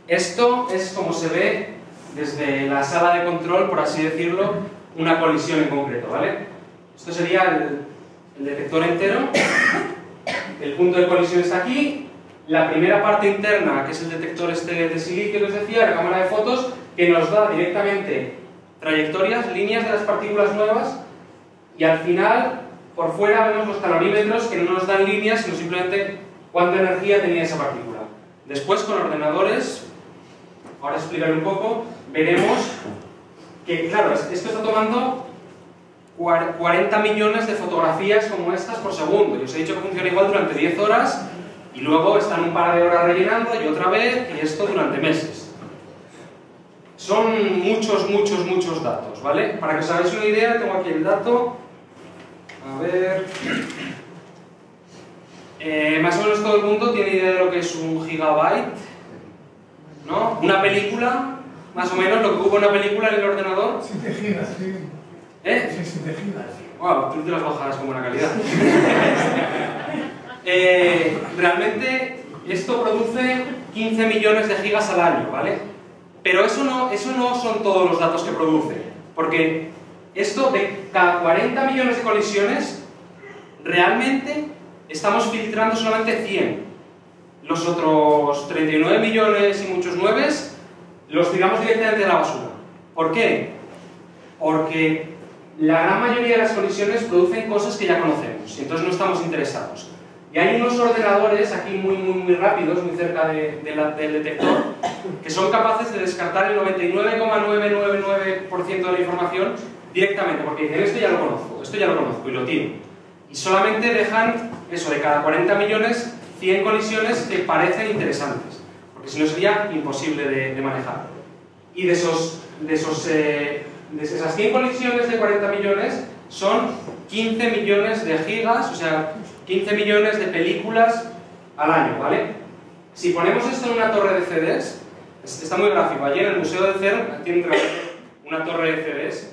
Esto es como se ve desde la sala de control, por así decirlo, una colisión en concreto, ¿vale? Esto sería el detector entero. El punto de colisión está aquí. La primera parte interna, que es el detector este de silicio que os decía, la cámara de fotos, que nos da directamente trayectorias, líneas de las partículas nuevas, y al final por fuera vemos los calorímetros que no nos dan líneas, sino simplemente cuánta energía tenía esa partícula. Después, con ordenadores, ahora explicaré un poco, veremos que, claro, esto está tomando 40 millones de fotografías como estas por segundo. Yo os he dicho que funciona igual durante 10 horas y luego están un par de horas rellenando y otra vez, y esto durante meses. Son muchos datos, ¿vale? Para que os hagáis una idea, tengo aquí el dato. A ver... más o menos todo el mundo tiene idea de lo que es un gigabyte, ¿no? Una película, más o menos, lo que ocupa una película en el ordenador. 7 gigas, sí. ¿Eh? 7 gigas. Wow, tú te las bajarás con buena calidad. Realmente, esto produce 15 millones de gigas al año, ¿vale? Pero eso no son todos los datos que produce, porque esto de cada 40 millones de colisiones, realmente estamos filtrando solamente 100. Los otros 39 millones y muchos nueves los tiramos directamente a la basura. ¿Por qué? Porque la gran mayoría de las colisiones producen cosas que ya conocemos y entonces no estamos interesados. Y hay unos ordenadores aquí muy rápidos, muy cerca del detector, que son capaces de descartar el 99,999% de la información directamente, porque dicen, esto ya lo conozco y lo tiro. Y solamente dejan eso, de cada 40 millones, 100 colisiones que parecen interesantes, porque si no sería imposible de manejar. Y de esas 100 colisiones de 40 millones, son 15 millones de gigas, o sea, 15 millones de películas al año, ¿vale? Si ponemos esto en una torre de CDs, está muy gráfico. Allí en el Museo del CERN tienen una torre de CDs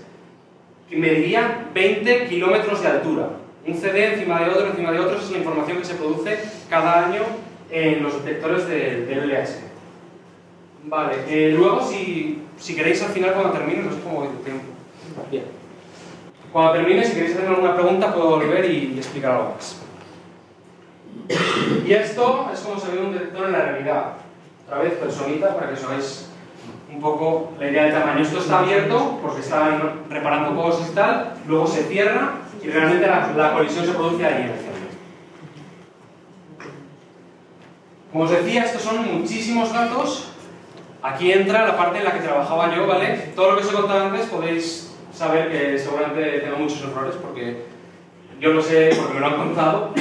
que mediría 20 kilómetros de altura. Un CD encima de otro, esa es la información que se produce cada año en los detectores del LHC. Vale, luego si queréis al final cuando termine, no sé cómo voy de tiempo. Bien. Cuando termine, si queréis hacer alguna pregunta, puedo volver y explicar algo más. Y esto es como se ve un detector en la realidad. Otra vez, personita, para que os hagáis un poco la idea del tamaño. Esto está abierto porque están reparando cosas y tal, luego se cierra y realmente la colisión se produce ahí en el centro. Como os decía, estos son muchísimos datos. Aquí entra la parte en la que trabajaba yo, ¿vale? Todo lo que os he contado antes podéis saber que seguramente tengo muchos errores porque yo lo sé porque me lo han contado.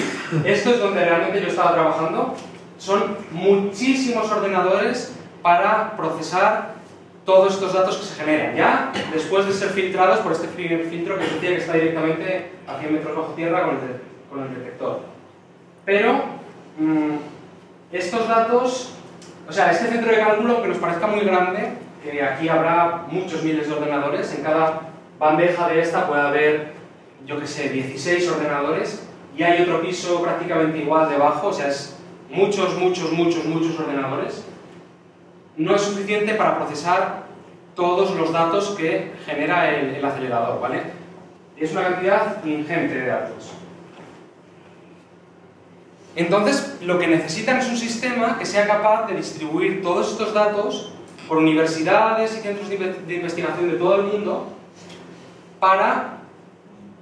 Esto es donde realmente yo estaba trabajando. Son muchísimos ordenadores para procesar todos estos datos que se generan. Ya después de ser filtrados por este primer filtro que decía que está directamente a 100 metros bajo tierra con el detector. Pero estos datos, o sea, este centro de cálculo, que nos parezca muy grande, que aquí habrá muchos miles de ordenadores, en cada bandeja de esta puede haber, yo que sé, 16 ordenadores, y hay otro piso prácticamente igual debajo, o sea, es muchos ordenadores. No es suficiente para procesar todos los datos que genera el acelerador, ¿vale? Es una cantidad ingente de datos. Entonces, lo que necesitan es un sistema que sea capaz de distribuir todos estos datos por universidades y centros de investigación de todo el mundo para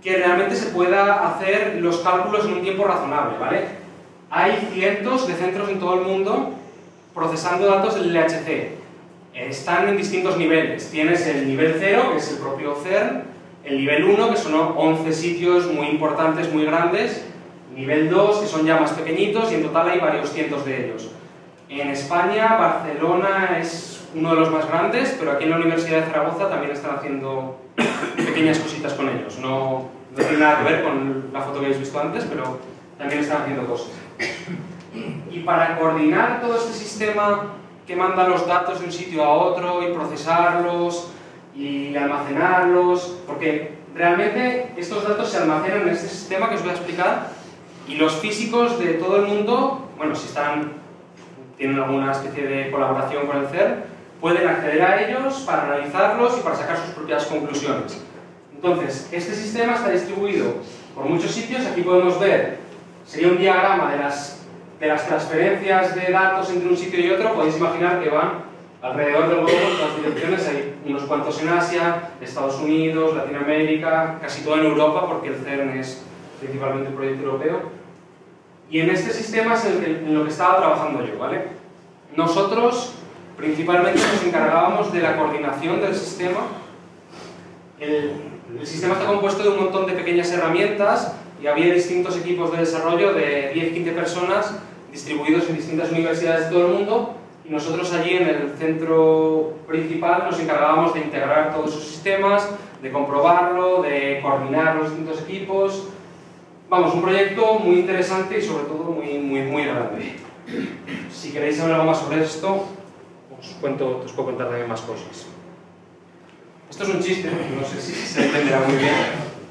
que realmente se pueda hacer los cálculos en un tiempo razonable, ¿vale? Hay cientos de centros en todo el mundo procesando datos del LHC. Están en distintos niveles. Tienes el nivel 0, que es el propio CERN, el nivel 1, que son 11 sitios muy importantes, muy grandes, nivel 2, que son ya más pequeñitos, y en total hay varios cientos de ellos. En España, Barcelona es uno de los más grandes, pero aquí en la Universidad de Zaragoza también están haciendo pequeñas cositas con ellos. No tiene nada que ver con la foto que habéis visto antes, pero también están haciendo cosas. Y para coordinar todo este sistema que manda los datos de un sitio a otro y procesarlos y almacenarlos, porque realmente estos datos se almacenan en este sistema que os voy a explicar y los físicos de todo el mundo, bueno, si tienen alguna especie de colaboración con el CERN, pueden acceder a ellos para analizarlos y para sacar sus propias conclusiones. Entonces, este sistema está distribuido por muchos sitios. Aquí podemos ver, sería un diagrama de las transferencias de datos entre un sitio y otro. Podéis imaginar que van alrededor del globo en todas direcciones. Hay unos cuantos en Asia, Estados Unidos, Latinoamérica, casi todo en Europa, porque el CERN es principalmente un proyecto europeo. Y en este sistema es en lo que estaba trabajando yo, ¿vale? Nosotros principalmente nos encargábamos de la coordinación del sistema. El sistema está compuesto de un montón de pequeñas herramientas y había distintos equipos de desarrollo de 10-15 personas distribuidos en distintas universidades de todo el mundo, y nosotros allí en el centro principal nos encargábamos de integrar todos esos sistemas, de comprobarlo, de coordinar los distintos equipos. Vamos, un proyecto muy interesante y sobre todo muy grande. Si queréis saber algo más sobre esto, os puedo contar también más cosas. Esto es un chiste, no sé si se entenderá muy bien,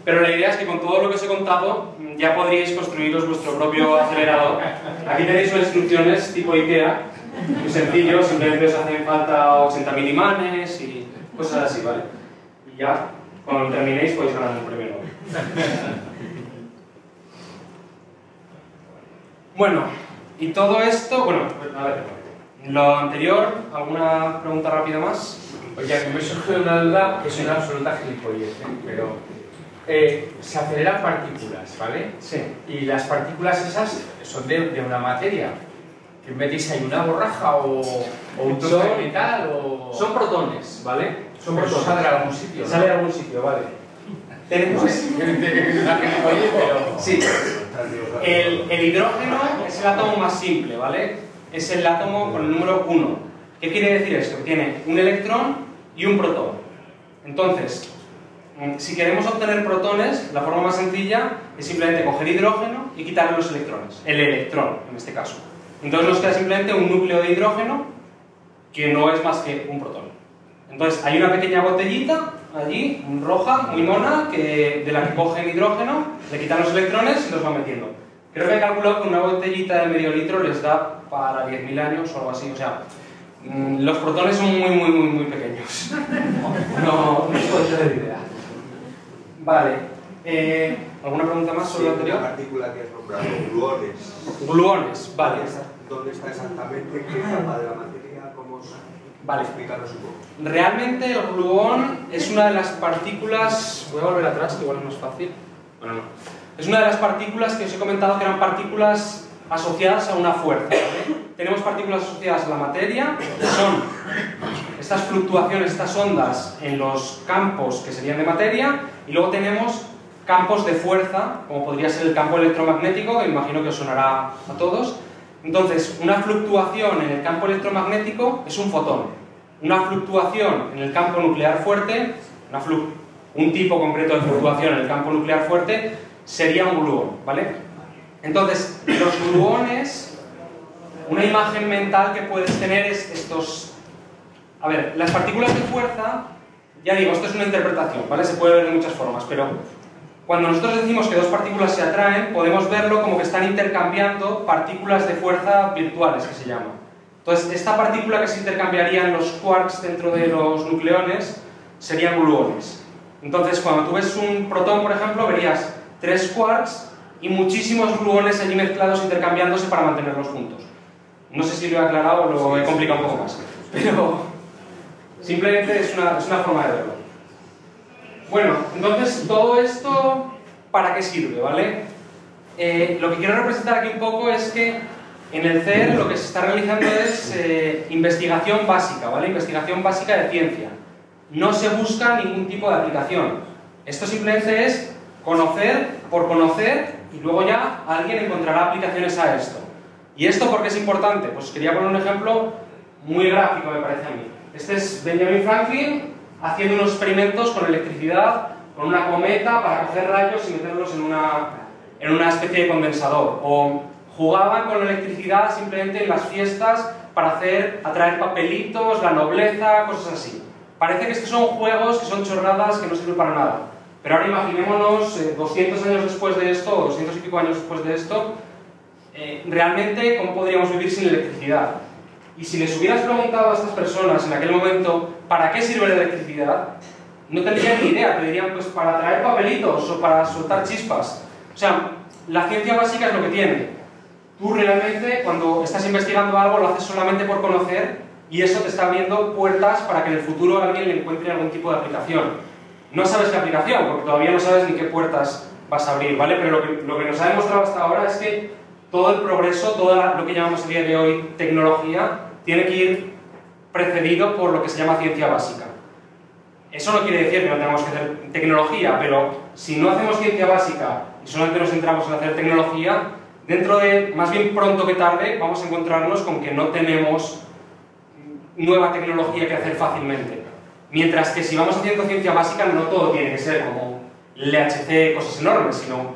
pero la idea es que con todo lo que os he contado ya podríais construiros vuestro propio acelerador. Aquí tenéis unas instrucciones tipo IKEA, muy sencillo, simplemente os hacen falta 80.000 imanes y cosas así, ¿vale? Y ya, cuando lo terminéis podéis ganar un premio Nobel. Bueno, y todo esto, bueno, a ver, lo anterior, ¿alguna pregunta rápida más? Oye, que me surge una duda que es una absoluta gilipollez, pero se aceleran partículas, ¿vale? Sí. Y las partículas esas son de una materia. ¿Qué metéis ahí? ¿Una borraja o un trozo de metal? Son protones, ¿vale? Son protones. Sale de algún sitio, ¿no? Sale de algún sitio, vale. Tenemos... Es una gilipollez, pero... Sí. El hidrógeno es el átomo más simple, ¿vale? Es el átomo con el número 1. ¿Qué quiere decir esto? Que tiene un electrón y un protón. Entonces, si queremos obtener protones, la forma más sencilla es simplemente coger hidrógeno y quitarle los electrones. El electrón, en este caso. Entonces nos queda simplemente un núcleo de hidrógeno que no es más que un protón. Entonces hay una pequeña botellita allí, roja, muy mona, de la que cogen hidrógeno, le quitan los electrones y los van metiendo. Creo que he calculado que una botellita de medio litro les da para 10.000 años o algo así. O sea, los protones son muy pequeños. No os podéis hacer idea. Vale. ¿Alguna pregunta más sobre lo anterior? La partícula que has nombrado, gluones. Gluones, vale. ¿Dónde está exactamente? ¿Qué capa de la materia? ¿Cómo Vale. explicarnos un poco? Realmente el gluón es una de las partículas... Voy a volver atrás, que igual es más fácil. Bueno, no. Es una de las partículas que os he comentado que eran partículas asociadas a una fuerza, ¿vale? Tenemos partículas asociadas a la materia, que son estas fluctuaciones, estas ondas en los campos que serían de materia, y luego tenemos campos de fuerza, como podría ser el campo electromagnético, que imagino que os sonará a todos. Entonces, una fluctuación en el campo electromagnético es un fotón. Una fluctuación en el campo nuclear fuerte, un tipo concreto de fluctuación en el campo nuclear fuerte, sería un gluón, ¿vale? Entonces, los gluones, una imagen mental que puedes tener es estos... A ver, las partículas de fuerza, ya digo, esto es una interpretación, ¿vale? Se puede ver de muchas formas, pero cuando nosotros decimos que dos partículas se atraen, podemos verlo como que están intercambiando partículas de fuerza virtuales, que se llama. Entonces, esta partícula que se intercambiarían los quarks dentro de los nucleones serían gluones. Entonces, cuando tú ves un protón, por ejemplo, verías 3 quarks y muchísimos gluones allí mezclados intercambiándose para mantenerlos juntos. No sé si lo he aclarado o lo he complicado un poco más, pero simplemente es una forma de verlo. Bueno, entonces, todo esto, ¿para qué sirve, vale? Lo que quiero representar aquí un poco es que en el CER lo que se está realizando es investigación básica, ¿vale? Investigación básica de ciencia. No se busca ningún tipo de aplicación. Esto simplemente es conocer por conocer y luego ya alguien encontrará aplicaciones a esto. ¿Y esto por qué es importante? Pues quería poner un ejemplo muy gráfico, me parece a mí. Este es Benjamin Franklin haciendo unos experimentos con electricidad, con una cometa para coger rayos y meterlos en una especie de condensador. O jugaban con la electricidad simplemente en las fiestas para atraer papelitos, la nobleza, cosas así. Parece que estos son juegos, que son chorradas, que no sirven para nada. Pero ahora imaginémonos 200 años después de esto, o 200 y pico años después de esto, realmente cómo podríamos vivir sin electricidad. Y si les hubieras preguntado a estas personas en aquel momento ¿para qué sirve la electricidad?, no tendrían ni idea, te dirían pues para traer papelitos o para soltar chispas. O sea, la ciencia básica es lo que tiene. Tú realmente cuando estás investigando algo lo haces solamente por conocer y eso te está abriendo puertas para que en el futuro alguien le encuentre algún tipo de aplicación. No sabes qué aplicación, porque todavía no sabes ni qué puertas vas a abrir, ¿vale? Pero lo que nos ha demostrado hasta ahora es que todo el progreso, todo lo que llamamos a día de hoy tecnología, tiene que ir precedido por lo que se llama ciencia básica. Eso no quiere decir que no tengamos que hacer tecnología, pero si no hacemos ciencia básica y solamente nos centramos en hacer tecnología, dentro de, más bien pronto que tarde, vamos a encontrarnos con que no tenemos nueva tecnología que hacer fácilmente. Mientras que si vamos haciendo ciencia básica, no todo tiene que ser como LHC, cosas enormes, sino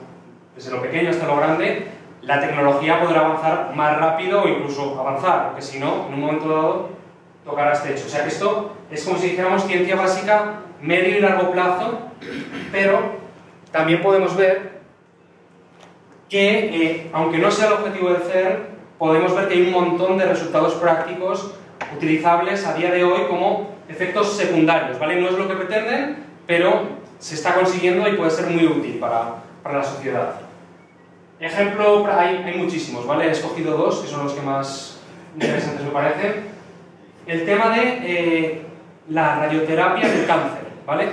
desde lo pequeño hasta lo grande, la tecnología podrá avanzar más rápido o incluso avanzar, porque si no, en un momento dado, tocará este hecho. O sea que esto es como si dijéramos ciencia básica medio y largo plazo, pero también podemos ver que, aunque no sea el objetivo del CERN, podemos ver que hay un montón de resultados prácticos utilizables a día de hoy como efectos secundarios, ¿vale? No es lo que pretenden, pero se está consiguiendo y puede ser muy útil para la sociedad. Ejemplo, hay muchísimos, ¿vale? He escogido dos, que son los que más interesantes me parecen. El tema de la radioterapia del cáncer, ¿vale?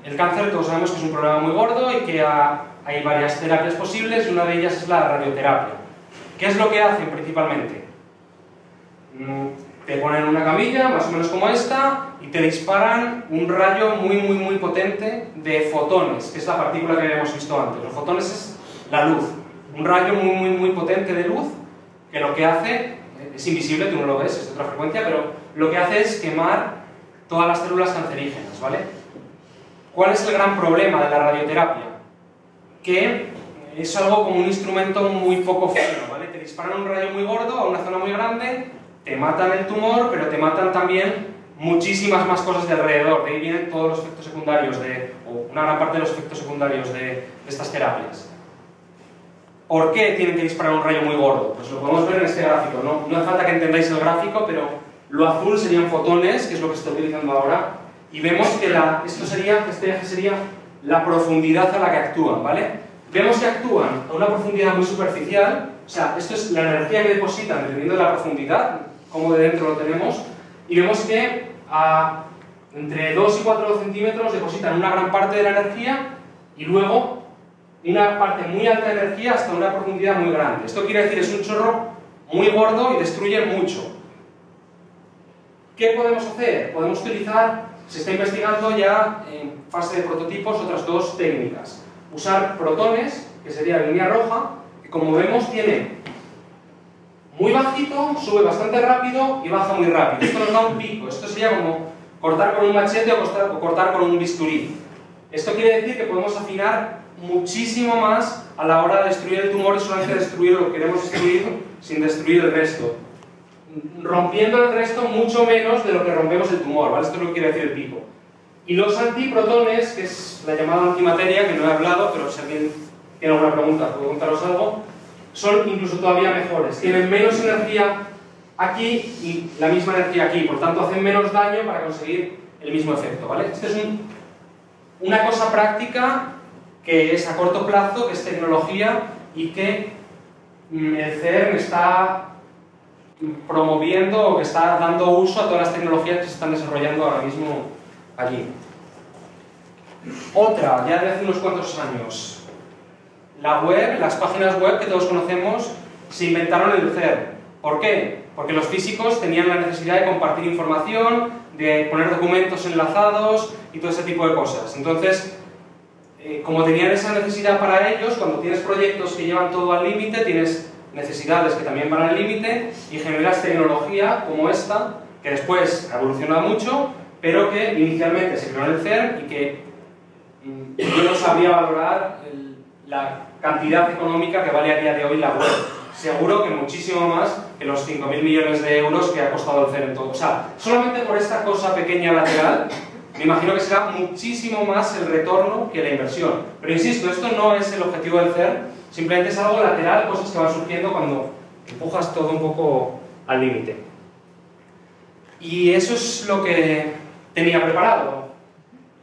El cáncer todos sabemos que es un problema muy gordo y que hay varias terapias posibles y una de ellas es la radioterapia. ¿Qué es lo que hacen principalmente? Te ponen una camilla, más o menos como esta, y te disparan un rayo muy potente de fotones, que es la partícula que habíamos visto antes. Los fotones es la luz. Un rayo muy potente de luz, que lo que hace, es invisible, tú no lo ves, es de otra frecuencia, pero lo que hace es quemar todas las células cancerígenas, ¿vale? ¿Cuál es el gran problema de la radioterapia? Que es algo como un instrumento muy poco fino, ¿vale? Te disparan un rayo muy gordo a una zona muy grande, te matan el tumor, pero te matan también muchísimas más cosas de alrededor. De ahí vienen todos los efectos secundarios, o una gran parte de los efectos secundarios de estas terapias. ¿Por qué tienen que disparar un rayo muy gordo? Pues lo podemos ver en este gráfico. No hace falta que entendáis el gráfico, pero lo azul serían fotones, que es lo que se está utilizando ahora, y vemos que este eje sería la profundidad a la que actúan, ¿vale? Vemos que actúan a una profundidad muy superficial, o sea, esto es la energía que depositan dependiendo de la profundidad, como de dentro lo tenemos, y vemos que entre 2 y 4 centímetros depositan una gran parte de la energía y luego una parte muy alta de energía hasta una profundidad muy grande. Esto quiere decir, es un chorro muy gordo y destruye mucho. ¿Qué podemos hacer? Podemos utilizar, se está investigando ya en fase de prototipos, otras dos técnicas. Usar protones, que sería la línea roja, que como vemos tiene muy bajito, sube bastante rápido y baja muy rápido. Esto nos da un pico. Esto sería como cortar con un machete o cortar con un bisturí. Esto quiere decir que podemos afinar muchísimo más a la hora de destruir el tumor y solamente destruir lo que queremos destruir sin destruir el resto. Rompiendo el resto mucho menos de lo que rompemos el tumor, ¿vale? Esto es lo que quiere decir el pico. Y los antiprotones, que es la llamada antimateria, que no he hablado, pero si alguien tiene alguna pregunta, puedo contaros algo, son incluso todavía mejores. Tienen menos energía aquí y la misma energía aquí, por tanto hacen menos daño para conseguir el mismo efecto, ¿vale? Esto es una cosa práctica que es a corto plazo, que es tecnología y que el CERN está promoviendo o que está dando uso a todas las tecnologías que se están desarrollando ahora mismo allí. Otra, ya de hace unos cuantos años, la web, las páginas web que todos conocemos, se inventaron en el CERN. ¿Por qué? Porque los físicos tenían la necesidad de compartir información, de poner documentos enlazados y todo ese tipo de cosas. Entonces, como tenían esa necesidad para ellos, cuando tienes proyectos que llevan todo al límite, tienes necesidades que también van al límite y generas tecnología como esta, que después ha evolucionado mucho, pero que inicialmente se creó en el CERN y que yo no sabría valorar la cantidad económica que vale a día de hoy la web. Seguro que muchísimo más que los 5.000 millones de euros que ha costado el CERN en todo. O sea, solamente por esta cosa pequeña lateral, me imagino que será muchísimo más el retorno que la inversión. Pero insisto, esto no es el objetivo del CERN, simplemente es algo lateral, cosas que van surgiendo cuando empujas todo un poco al límite. Y eso es lo que tenía preparado.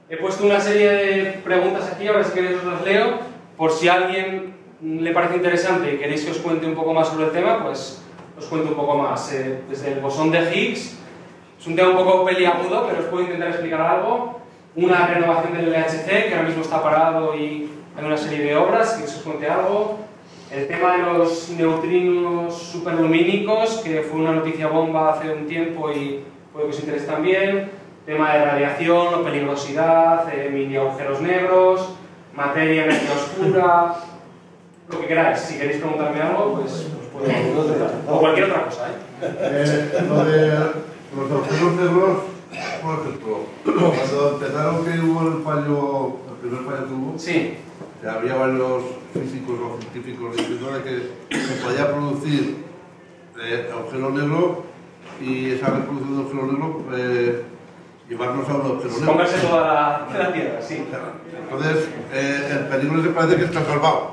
He puesto una serie de preguntas aquí, ahora si queréis os las leo, por si a alguien le parece interesante y queréis que os cuente un poco más sobre el tema, pues os cuento un poco más. Desde el bosón de Higgs, es un tema un poco peliagudo, pero os puedo intentar explicar algo. Una renovación del LHC, que ahora mismo está parado y hay una serie de obras, que os cuente algo. El tema de los neutrinos superlumínicos, que fue una noticia bomba hace un tiempo y puede que os interese también. Tema de radiación o peligrosidad, mini agujeros negros, materia energía oscura, lo que queráis. Si queréis preguntarme algo, pues puedo preguntar. O cualquier otra cosa, Lo de los agujeros negros, por ejemplo, cuando empezaron que hubo el primer fallo que hubo, sí, que había varios físicos o científicos diciendo de que se podía producir agujeros negros y esa reproducción de agujeros negros llevarnos a un agujero negro. comerse toda la Tierra, sí. Entonces, el peligro se parece que está salvado,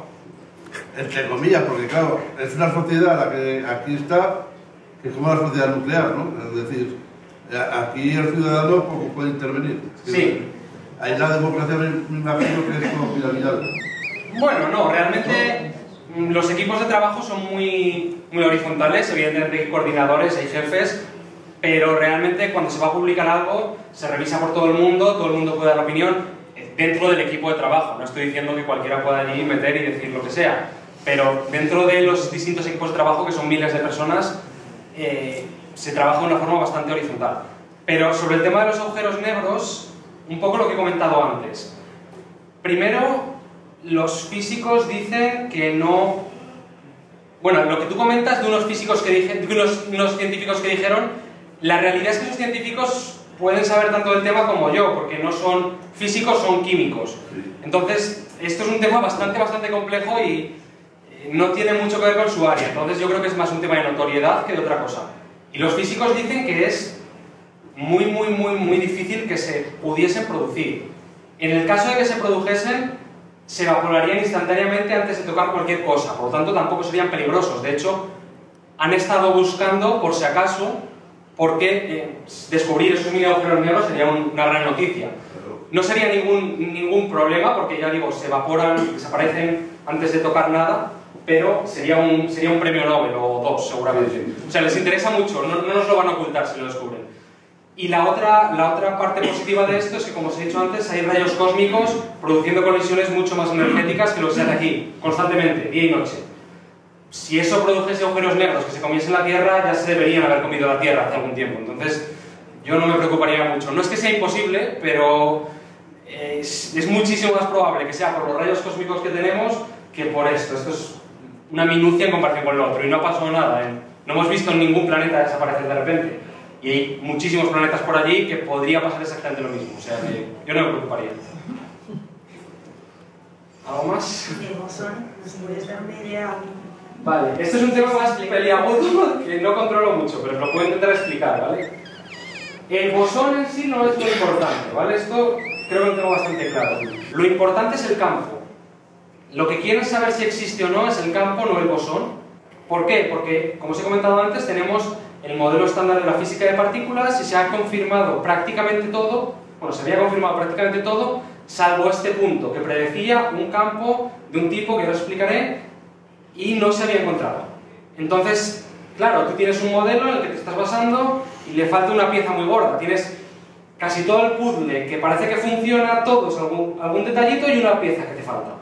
entre comillas, porque claro, es una sociedad la que aquí está, que es como la sociedad nuclear, ¿no? Es decir, aquí el ciudadano poco puede intervenir. Sí. Ahí la democracia me imagino que es como piramidal. Bueno, no, realmente los equipos de trabajo son muy horizontales, evidentemente hay coordinadores, hay jefes, pero realmente cuando se va a publicar algo se revisa por todo el mundo puede dar opinión dentro del equipo de trabajo. No estoy diciendo que cualquiera pueda allí meter y decir lo que sea, pero dentro de los distintos equipos de trabajo, que son miles de personas, se trabaja de una forma bastante horizontal. Pero sobre el tema de los agujeros negros, un poco lo que he comentado antes. Primero, los físicos dicen que no... Bueno, lo que tú comentas de unos físicos de unos científicos que dijeron, la realidad es que esos científicos pueden saber tanto del tema como yo, porque no son físicos, son químicos. Entonces, esto es un tema bastante complejo y no tiene mucho que ver con su área. Entonces, yo creo que es más un tema de notoriedad que de otra cosa. Y los físicos dicen que es muy difícil que se pudiesen producir. En el caso de que se produjesen, se evaporarían instantáneamente antes de tocar cualquier cosa, por lo tanto tampoco serían peligrosos. De hecho, han estado buscando, por si acaso, porque descubrir esos mini agujeros negros sería una gran noticia. No sería ningún problema, porque ya digo, se evaporan, desaparecen antes de tocar nada, pero sería un premio Nobel o dos, seguramente. O sea, les interesa mucho, no nos lo van a ocultar si lo descubren. Y la otra parte positiva de esto es que, como os he dicho antes, hay rayos cósmicos produciendo colisiones mucho más energéticas que lo que se hace aquí, constantemente, día y noche. Si eso produjese agujeros negros que se comiesen la Tierra, ya se deberían haber comido la Tierra hace algún tiempo. Entonces, yo no me preocuparía mucho. No es que sea imposible, pero es muchísimo más probable que sea por los rayos cósmicos que tenemos que por esto. Esto es una minucia en comparación con lo otro. Y no ha pasado nada. No hemos visto ningún planeta desaparecer de repente. Y hay muchísimos planetas por allí que podría pasar exactamente lo mismo. O sea que yo no me preocuparía. ¿Algo más? De bosón, ¿nos puedes dar una idea? Vale, este es un tema más peliagudo que no controlo mucho, pero lo puedo intentar explicar, ¿vale? El bosón en sí no es lo importante, ¿vale? Esto creo que lo tengo bastante claro. Lo importante es el campo. Lo que quieren saber si existe o no es el campo, no el bosón. ¿Por qué? Porque, como os he comentado antes, tenemos el modelo estándar de la física de partículas y se ha confirmado prácticamente todo, bueno, se había confirmado prácticamente todo, salvo este punto, que predecía un campo de un tipo que ahora explicaré y no se había encontrado. Entonces, claro, tú tienes un modelo en el que te estás basando y le falta una pieza muy gorda. Tienes casi todo el puzzle que parece que funciona, todos, algún detallito y una pieza que te falta.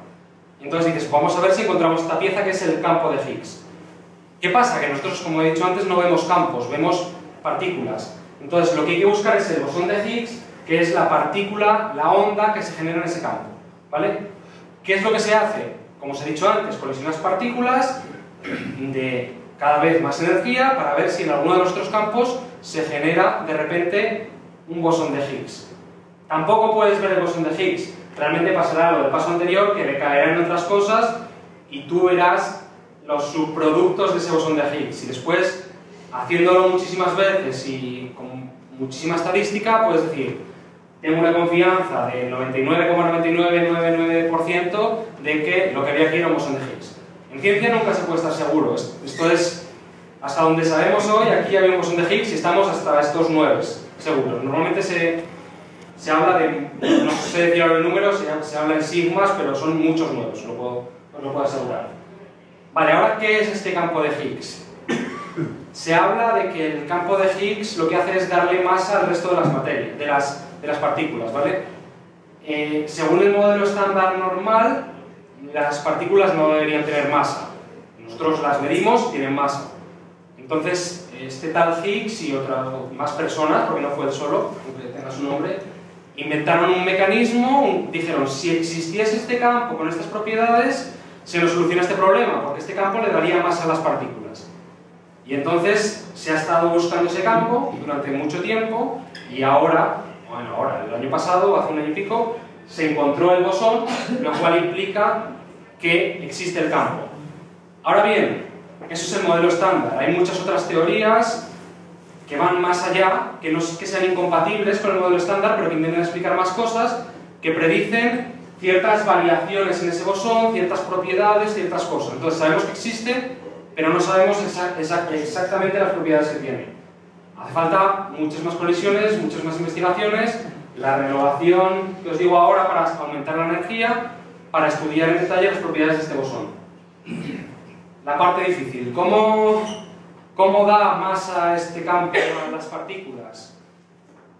Entonces dices, vamos a ver si encontramos esta pieza que es el campo de Higgs. ¿Qué pasa? Que nosotros, como he dicho antes, no vemos campos, vemos partículas. Entonces, lo que hay que buscar es el bosón de Higgs, que es la partícula, la onda que se genera en ese campo, ¿vale? ¿Qué es lo que se hace? Como os he dicho antes, colisionas partículas de cada vez más energía para ver si en alguno de los otros campos se genera de repente un bosón de Higgs. Tampoco puedes ver el bosón de Higgs. Realmente pasará lo del paso anterior, que decaerán en otras cosas y tú verás los subproductos de ese bosón de Higgs. Y después, haciéndolo muchísimas veces y con muchísima estadística, puedes decir, tengo una confianza del 99,9999% de que lo que había aquí era un bosón de Higgs. En ciencia nunca se puede estar seguro. Esto es hasta donde sabemos hoy. Aquí había un bosón de Higgs y estamos hasta estos 9 seguros. Normalmente se habla de, no sé decir ahora el número, se habla en sigmas, pero son muchos nuevos, os lo puedo asegurar. Vale, ahora, ¿qué es este campo de Higgs? Se habla de que el campo de Higgs lo que hace es darle masa al resto de las materias, de las partículas, ¿vale? Según el modelo estándar normal, las partículas no deberían tener masa. Nosotros las medimos y tienen masa. Entonces, este tal Higgs y otras más personas, porque no fue él solo, aunque tenga su nombre, inventaron un mecanismo, dijeron, si existiese este campo con estas propiedades, se nos soluciona este problema, porque este campo le daría masa a las partículas. Y entonces se ha estado buscando ese campo durante mucho tiempo y ahora, el año pasado, hace un año y pico, se encontró el bosón, lo cual implica que existe el campo. Ahora bien, eso es el modelo estándar. Hay muchas otras teorías que van más allá, que no es que sean incompatibles con el modelo estándar, pero que intentan explicar más cosas, que predicen ciertas variaciones en ese bosón, ciertas propiedades, ciertas cosas. Entonces sabemos que existe, pero no sabemos exactamente las propiedades que tiene. Hace falta muchas más colisiones, muchas más investigaciones, la renovación que os digo ahora para aumentar la energía, para estudiar en detalle las propiedades de este bosón. La parte difícil, ¿cómo da masa este campo a las partículas?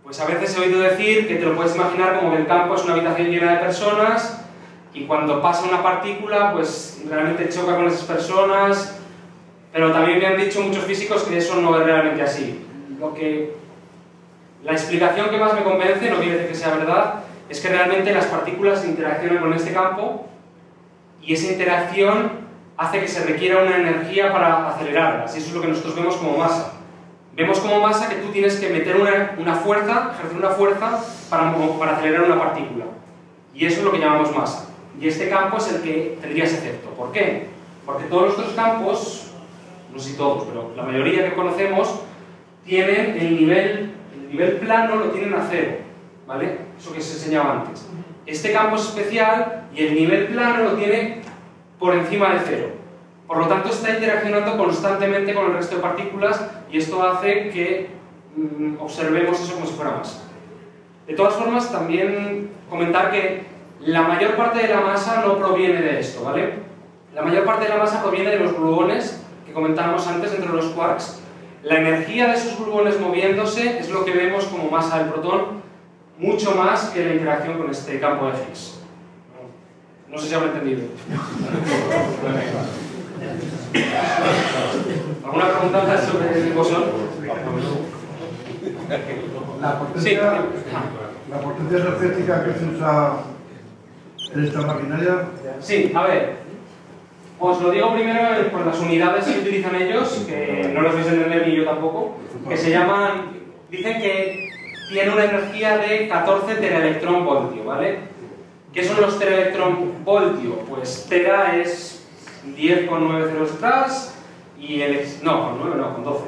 Pues a veces he oído decir que te lo puedes imaginar como que el campo es una habitación llena de personas y cuando pasa una partícula pues realmente choca con esas personas, pero también me han dicho muchos físicos que eso no es realmente así. La explicación que más me convence, no quiere decir que sea verdad, es que realmente las partículas interaccionan con este campo y esa interacción hace que se requiera una energía para acelerarlas, y eso es lo que nosotros vemos como masa. Vemos como masa que tú tienes que meter una fuerza, ejercer una fuerza para acelerar una partícula. Y eso es lo que llamamos masa. Y este campo es el que tendría ese efecto. ¿Por qué? Porque todos los otros campos, no sé si todos, pero la mayoría que conocemos, tienen el nivel plano lo tienen a cero, ¿vale? Eso que se enseñaba antes. Este campo es especial y el nivel plano lo tiene por encima de cero. Por lo tanto, está interaccionando constantemente con el resto de partículas y esto hace que observemos eso como si fuera masa. De todas formas, también comentar que la mayor parte de la masa no proviene de esto, ¿vale? La mayor parte de la masa proviene de los gluones que comentábamos antes entre los quarks. La energía de esos gluones moviéndose es lo que vemos como masa del protón, mucho más que la interacción con este campo de Higgs. No sé si habré entendido. ¿Alguna pregunta más sobre el bosón? La potencia energética que se usa en esta maquinaria. Sí, a ver. Os lo digo primero por las unidades que utilizan ellos, que no las vais a entender ni yo tampoco, que se llaman, dicen que tiene una energía de 14 teraelectronvoltio, ¿vale? ¿Qué son los teraelectronvoltio? Pues tera es 10 con 9 ceros detrás, y con 12.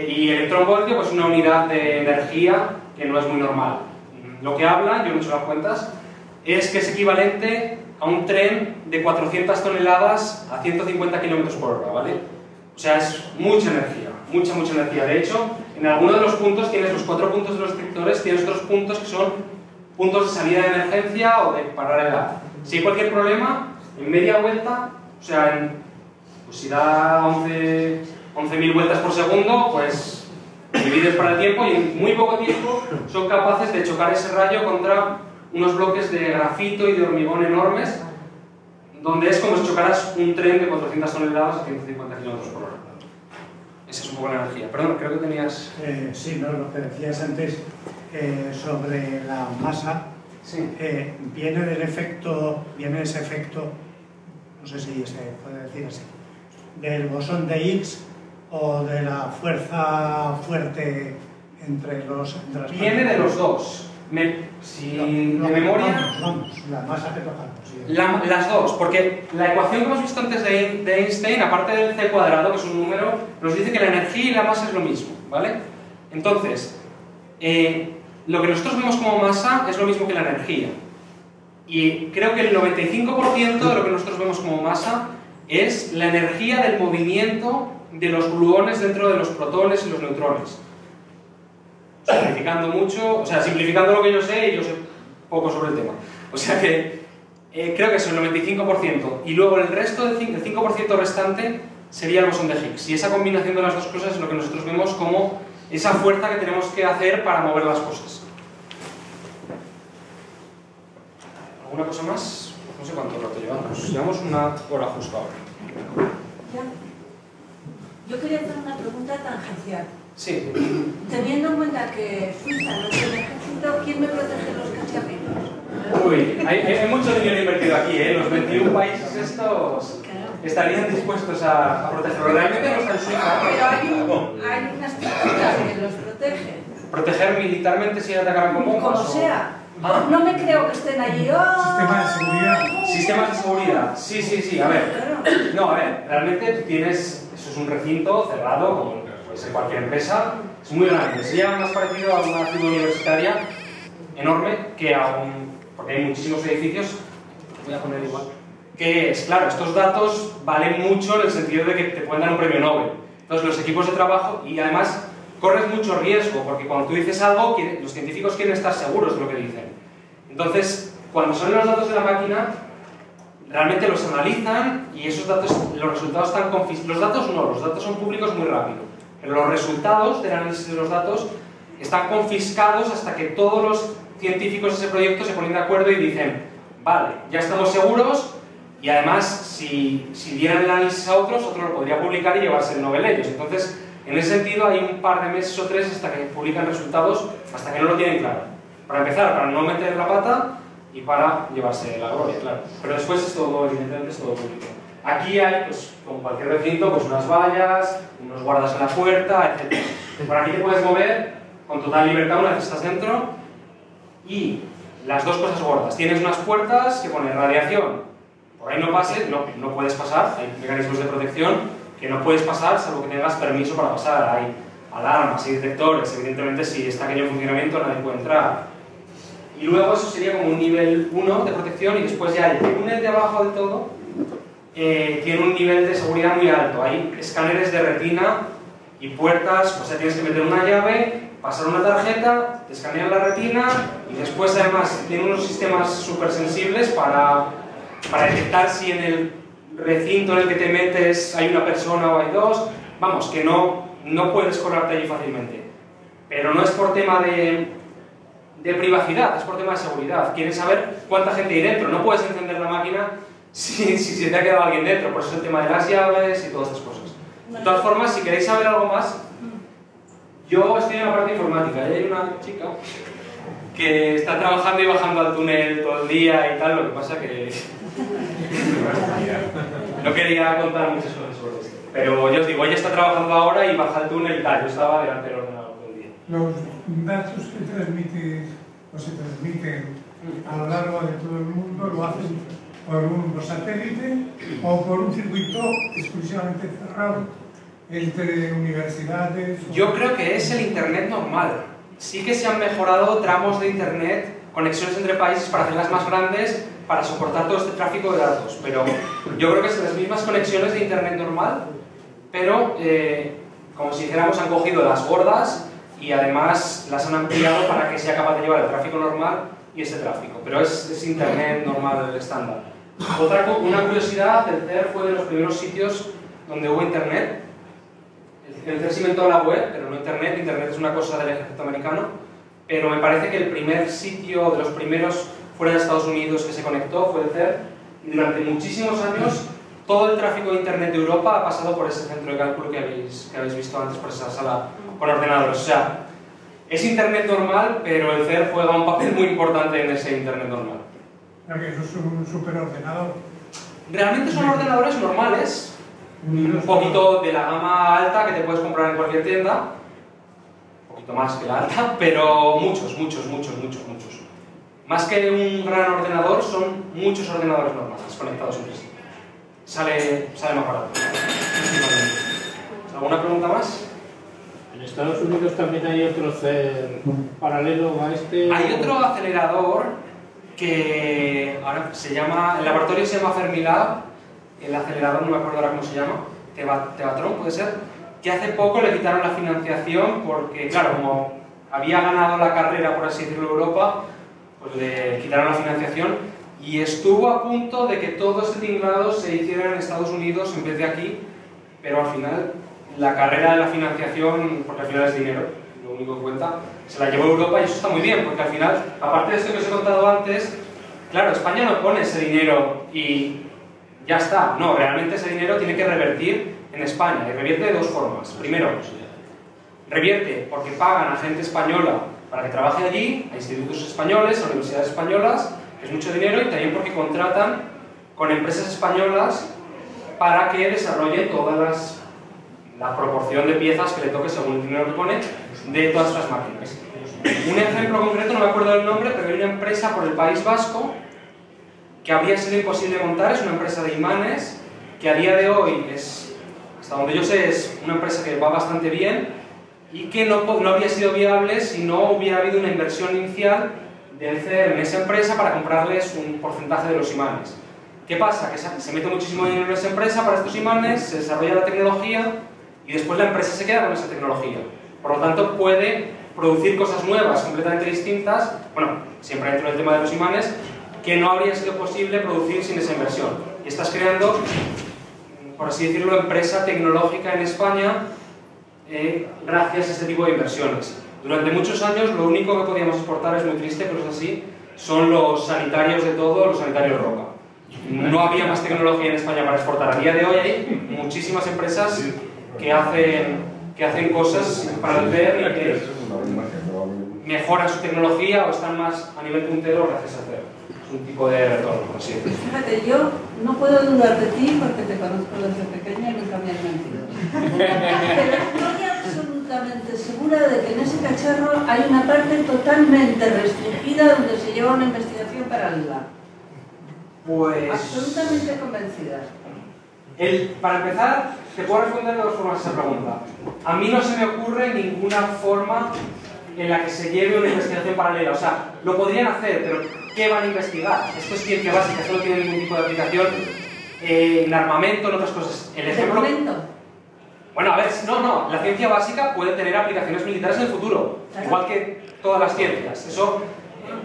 Y electronvoltio, pues una unidad de energía que no es muy normal. Lo que habla, yo no he hecho las cuentas, es que es equivalente a un tren de 400 toneladas a 150 km por hora, ¿vale? O sea, es mucha energía, mucha energía. De hecho, en alguno de los puntos tienes los 4 puntos de los detectores, tienes otros puntos que son puntos de salida de emergencia o de parar el gas. Si hay cualquier problema, en media vuelta, o sea, pues si da 11.000 vueltas por segundo, pues divides para el tiempo y en muy poco tiempo son capaces de chocar ese rayo contra unos bloques de grafito y de hormigón enormes, donde es como si chocaras un tren de 400 toneladas a 150 km por hora. Esa es un poco la energía. Perdón, creo que tenías... Sí, no, lo que decías antes sobre la masa, Sí. viene de ese efecto, no sé si se puede decir así, del bosón de Higgs o de la fuerza fuerte entre las Viene de los dos. De memoria... Vamos, la masa que tocamos. Sí. Las dos, porque la ecuación que hemos visto antes de Einstein, aparte del c cuadrado, que es un número, nos dice que la energía y la masa es lo mismo, ¿vale? Entonces, lo que nosotros vemos como masa es lo mismo que la energía. Y creo que el 95% de lo que nosotros vemos como masa es la energía del movimiento de los gluones dentro de los protones y los neutrones. Simplificando mucho, o sea, simplificando lo que yo sé, y yo sé poco sobre el tema. O sea que creo que es el 95%. Y luego el resto del 5% restante sería el bosón de Higgs. Y esa combinación de las dos cosas es lo que nosotros vemos como esa fuerza que tenemos que hacer para mover las cosas. ¿Alguna cosa más? No sé cuánto rato llevamos. Llevamos una hora justo ahora. Ya. Yo quería hacer una pregunta tangencial. Sí. Teniendo en cuenta que Suiza no tiene ejército, ¿quién me protege los cacharritos? Uy, hay mucho dinero invertido aquí, ¿eh? Los 21 países estos estarían dispuestos a protegerlo. Realmente no está en Suiza. Pero hay una estructura que los protege. Proteger militarmente si atacaran con bombas. Como sea. No me creo que estén allí. Sistema de seguridad. Sistemas de seguridad. Sí. A ver. No, a ver. Realmente tú tienes. Eso es un recinto cerrado, como puede ser cualquier empresa. Es muy grande. Sería más parecido a una ciudad universitaria enorme que a un. Porque hay muchísimos edificios. Voy a poner igual. Que es, claro, estos datos valen mucho en el sentido de que te pueden dar un premio Nobel. Entonces, los equipos de trabajo, y además corres mucho riesgo, porque cuando tú dices algo, los científicos quieren estar seguros de lo que dicen. Entonces, cuando salen los datos de la máquina, realmente los analizan y esos datos, los resultados están confiscados. Los datos no, los datos son públicos muy rápido. Pero los resultados del análisis de los datos están confiscados hasta que todos los científicos de ese proyecto se ponen de acuerdo y dicen, vale, ya estamos seguros, y además, si dieran el análisis a otros, otro lo podría publicar y llevarse el Nobel ellos. Entonces, en ese sentido, hay un par de meses o 3 hasta que publican resultados, hasta que no lo tienen claro. Para empezar, para no meter la pata y para llevarse la gloria, claro. Pero después es todo, evidentemente, es todo público. Aquí hay, pues, como cualquier recinto, pues unas vallas, unos guardas en la puerta, etc. Por aquí te puedes mover con total libertad una vez estás dentro. Y las dos cosas gordas. Tienes unas puertas que ponen radiación. Por ahí no pases, no puedes pasar. Hay mecanismos de protección que no puedes pasar salvo que tengas permiso para pasar. Hay alarmas, hay detectores. Evidentemente, si está aquello en funcionamiento, nadie puede entrar. Y luego eso sería como un nivel 1 de protección, y después ya el túnel de abajo del todo tiene un nivel de seguridad muy alto. Hay escáneres de retina y puertas, o sea, tienes que meter una llave, pasar una tarjeta, te escanean la retina, y después además tiene unos sistemas súper sensibles para detectar si en el recinto en el que te metes hay una persona o hay dos. Vamos, que no puedes colarte allí fácilmente. Pero no es por tema de privacidad, es por tema de seguridad. Quieres saber cuánta gente hay dentro. No puedes encender la máquina si se te ha quedado alguien dentro. Por eso es el tema de las llaves y todas estas cosas. De todas formas, si queréis saber algo más, yo estoy en la parte informática y hay una chica que está trabajando y bajando al túnel todo el día y tal, lo que pasa que no quería contar muchas cosas sobre esto. Pero yo os digo, ella está trabajando ahora y baja el túnel y tal, yo estaba delante del ordenador todo el día. Los datos que transmites o se transmiten a lo largo de todo el mundo lo hacen por satélite o por un circuito exclusivamente cerrado entre universidades. Yo creo que es el internet normal. Sí que se han mejorado tramos de internet, conexiones entre países para hacerlas más grandes, para soportar todo este tráfico de datos, pero yo creo que son las mismas conexiones de internet normal, pero como si dijéramos han cogido las gordas y además las han ampliado para que sea capaz de llevar el tráfico normal y ese tráfico, pero es internet normal estándar. Una curiosidad, el CER fue de los primeros sitios donde hubo internet. El CER inventó la web, pero no internet. Internet es una cosa del ejército americano, pero me parece que el primer sitio de los primeros fuera de Estados Unidos que se conectó fue el CER, y durante muchísimos años todo el tráfico de internet de Europa ha pasado por ese centro de cálculo que habéis visto antes, por esa sala con ordenadores. O sea, es internet normal, pero el CER juega un papel muy importante en ese internet normal. Que eso es un superordenador. Realmente son ordenadores normales, un poquito de la gama alta que te puedes comprar en cualquier tienda, un poquito más que la alta, pero muchos. Más que un gran ordenador, son muchos ordenadores normales conectados entre sí. Sale más barato. ¿Alguna pregunta más? En Estados Unidos también hay otro CER paralelo a este. Hay otro acelerador que ahora se llama, el laboratorio se llama Fermilab, el acelerador no me acuerdo ahora cómo se llama, Tevatron puede ser, que hace poco le quitaron la financiación porque, claro, como había ganado la carrera, por así decirlo, Europa, pues le quitaron la financiación y estuvo a punto de que todo este tinglado se hiciera en Estados Unidos en vez de aquí, pero al final la carrera de la financiación, porque al final es dinero, lo único que cuenta, se la llevó a Europa y eso está muy bien, porque al final, aparte de esto que os he contado antes, claro, España no pone ese dinero y ya está. No, realmente ese dinero tiene que revertir en España, y revierte de dos formas. Primero, revierte porque pagan a gente española para que trabaje allí, a institutos españoles, a universidades españolas, que es mucho dinero, y también porque contratan con empresas españolas para que desarrolle la proporción de piezas que le toque según el dinero que pone de todas las máquinas. Un ejemplo concreto, no me acuerdo del nombre, pero hay una empresa por el País Vasco que habría sido imposible montar, es una empresa de imanes que a día de hoy es, hasta donde yo sé, es una empresa que va bastante bien y que no habría sido viable si no hubiera habido una inversión inicial del CER en esa empresa para comprarles un porcentaje de los imanes. ¿Qué pasa? Que se mete muchísimo dinero en esa empresa para estos imanes, se desarrolla la tecnología y después la empresa se queda con esa tecnología. Por lo tanto, puede producir cosas nuevas, completamente distintas, bueno, siempre dentro del tema de los imanes, que no habría sido posible producir sin esa inversión. Y estás creando, por así decirlo, empresa tecnológica en España gracias a este tipo de inversiones. Durante muchos años lo único que podíamos exportar, es muy triste, pero es así, son los sanitarios de todo, los sanitarios Roca. No había más tecnología en España para exportar. A día de hoy hay muchísimas empresas que hacen cosas para el CER y que mejoran su tecnología o están más a nivel puntero gracias al CER. Es un tipo de retorno, por así decirlo. Fíjate, yo no puedo dudar de ti porque te conozco desde pequeña y nunca me has mentido. Pero estoy absolutamente segura de que en ese cacharro hay una parte totalmente restringida donde se lleva una investigación paralela. Pues... absolutamente convencida. Para empezar, te puedo responder de dos formas a esa pregunta. A mí no se me ocurre ninguna forma en la que se lleve una investigación paralela. O sea, lo podrían hacer, pero ¿qué van a investigar? Esto es ciencia básica, esto no tiene ningún tipo de aplicación en armamento, en otras cosas. El ejemplo... Bueno, a ver, no, la ciencia básica puede tener aplicaciones militares en el futuro, igual que todas las ciencias. Eso,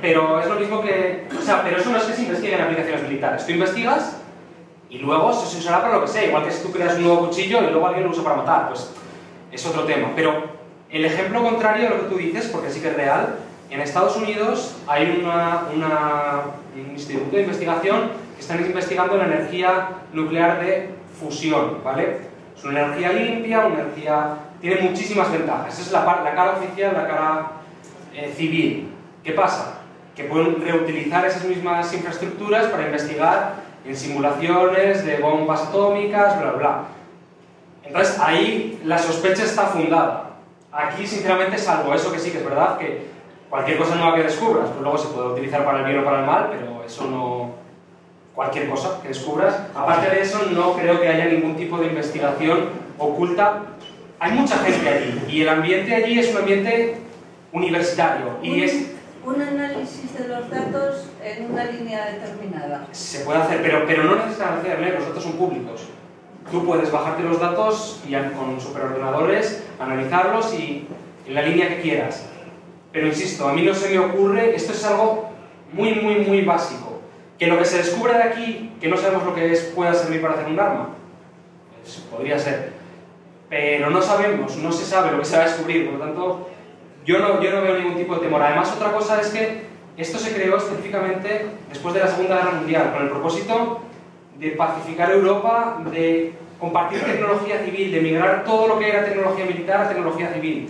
pero es lo mismo que... O sea, pero eso no es que se investigue en aplicaciones militares. Tú investigas y luego se usará para lo que sea, igual que si tú creas un nuevo cuchillo y luego alguien lo usa para matar, pues es otro tema. Pero el ejemplo contrario de lo que tú dices, porque sí que es real, en Estados Unidos hay un instituto de investigación que están investigando la energía nuclear de fusión, ¿vale? Es una energía limpia, una energía... tiene muchísimas ventajas. Esa es la cara oficial, la cara civil. ¿Qué pasa? Que pueden reutilizar esas mismas infraestructuras para investigar en simulaciones de bombas atómicas, bla, bla. Entonces, ahí la sospecha está fundada. Aquí, sinceramente, salvo eso que sí que es verdad, que cualquier cosa nueva que descubras, pues luego se puede utilizar para el bien o para el mal, pero eso no... cualquier cosa que descubras. Aparte de eso, no creo que haya ningún tipo de investigación oculta. Hay mucha gente allí, y el ambiente allí es un ambiente universitario, y es... un análisis de los datos en una línea determinada. Se puede hacer, pero no necesitan hacerle, los datos son públicos. Tú puedes bajarte los datos y con superordenadores analizarlos y en la línea que quieras. Pero insisto, a mí no se me ocurre, esto es algo muy básico. Que lo que se descubre de aquí, que no sabemos lo que es, pueda servir para hacer un arma. Pues podría ser. Pero no sabemos, no se sabe lo que se va a descubrir, por lo tanto... Yo no veo ningún tipo de temor. Además, otra cosa es que esto se creó específicamente después de la Segunda Guerra Mundial, con el propósito de pacificar Europa, de compartir tecnología civil, de migrar todo lo que era tecnología militar a tecnología civil.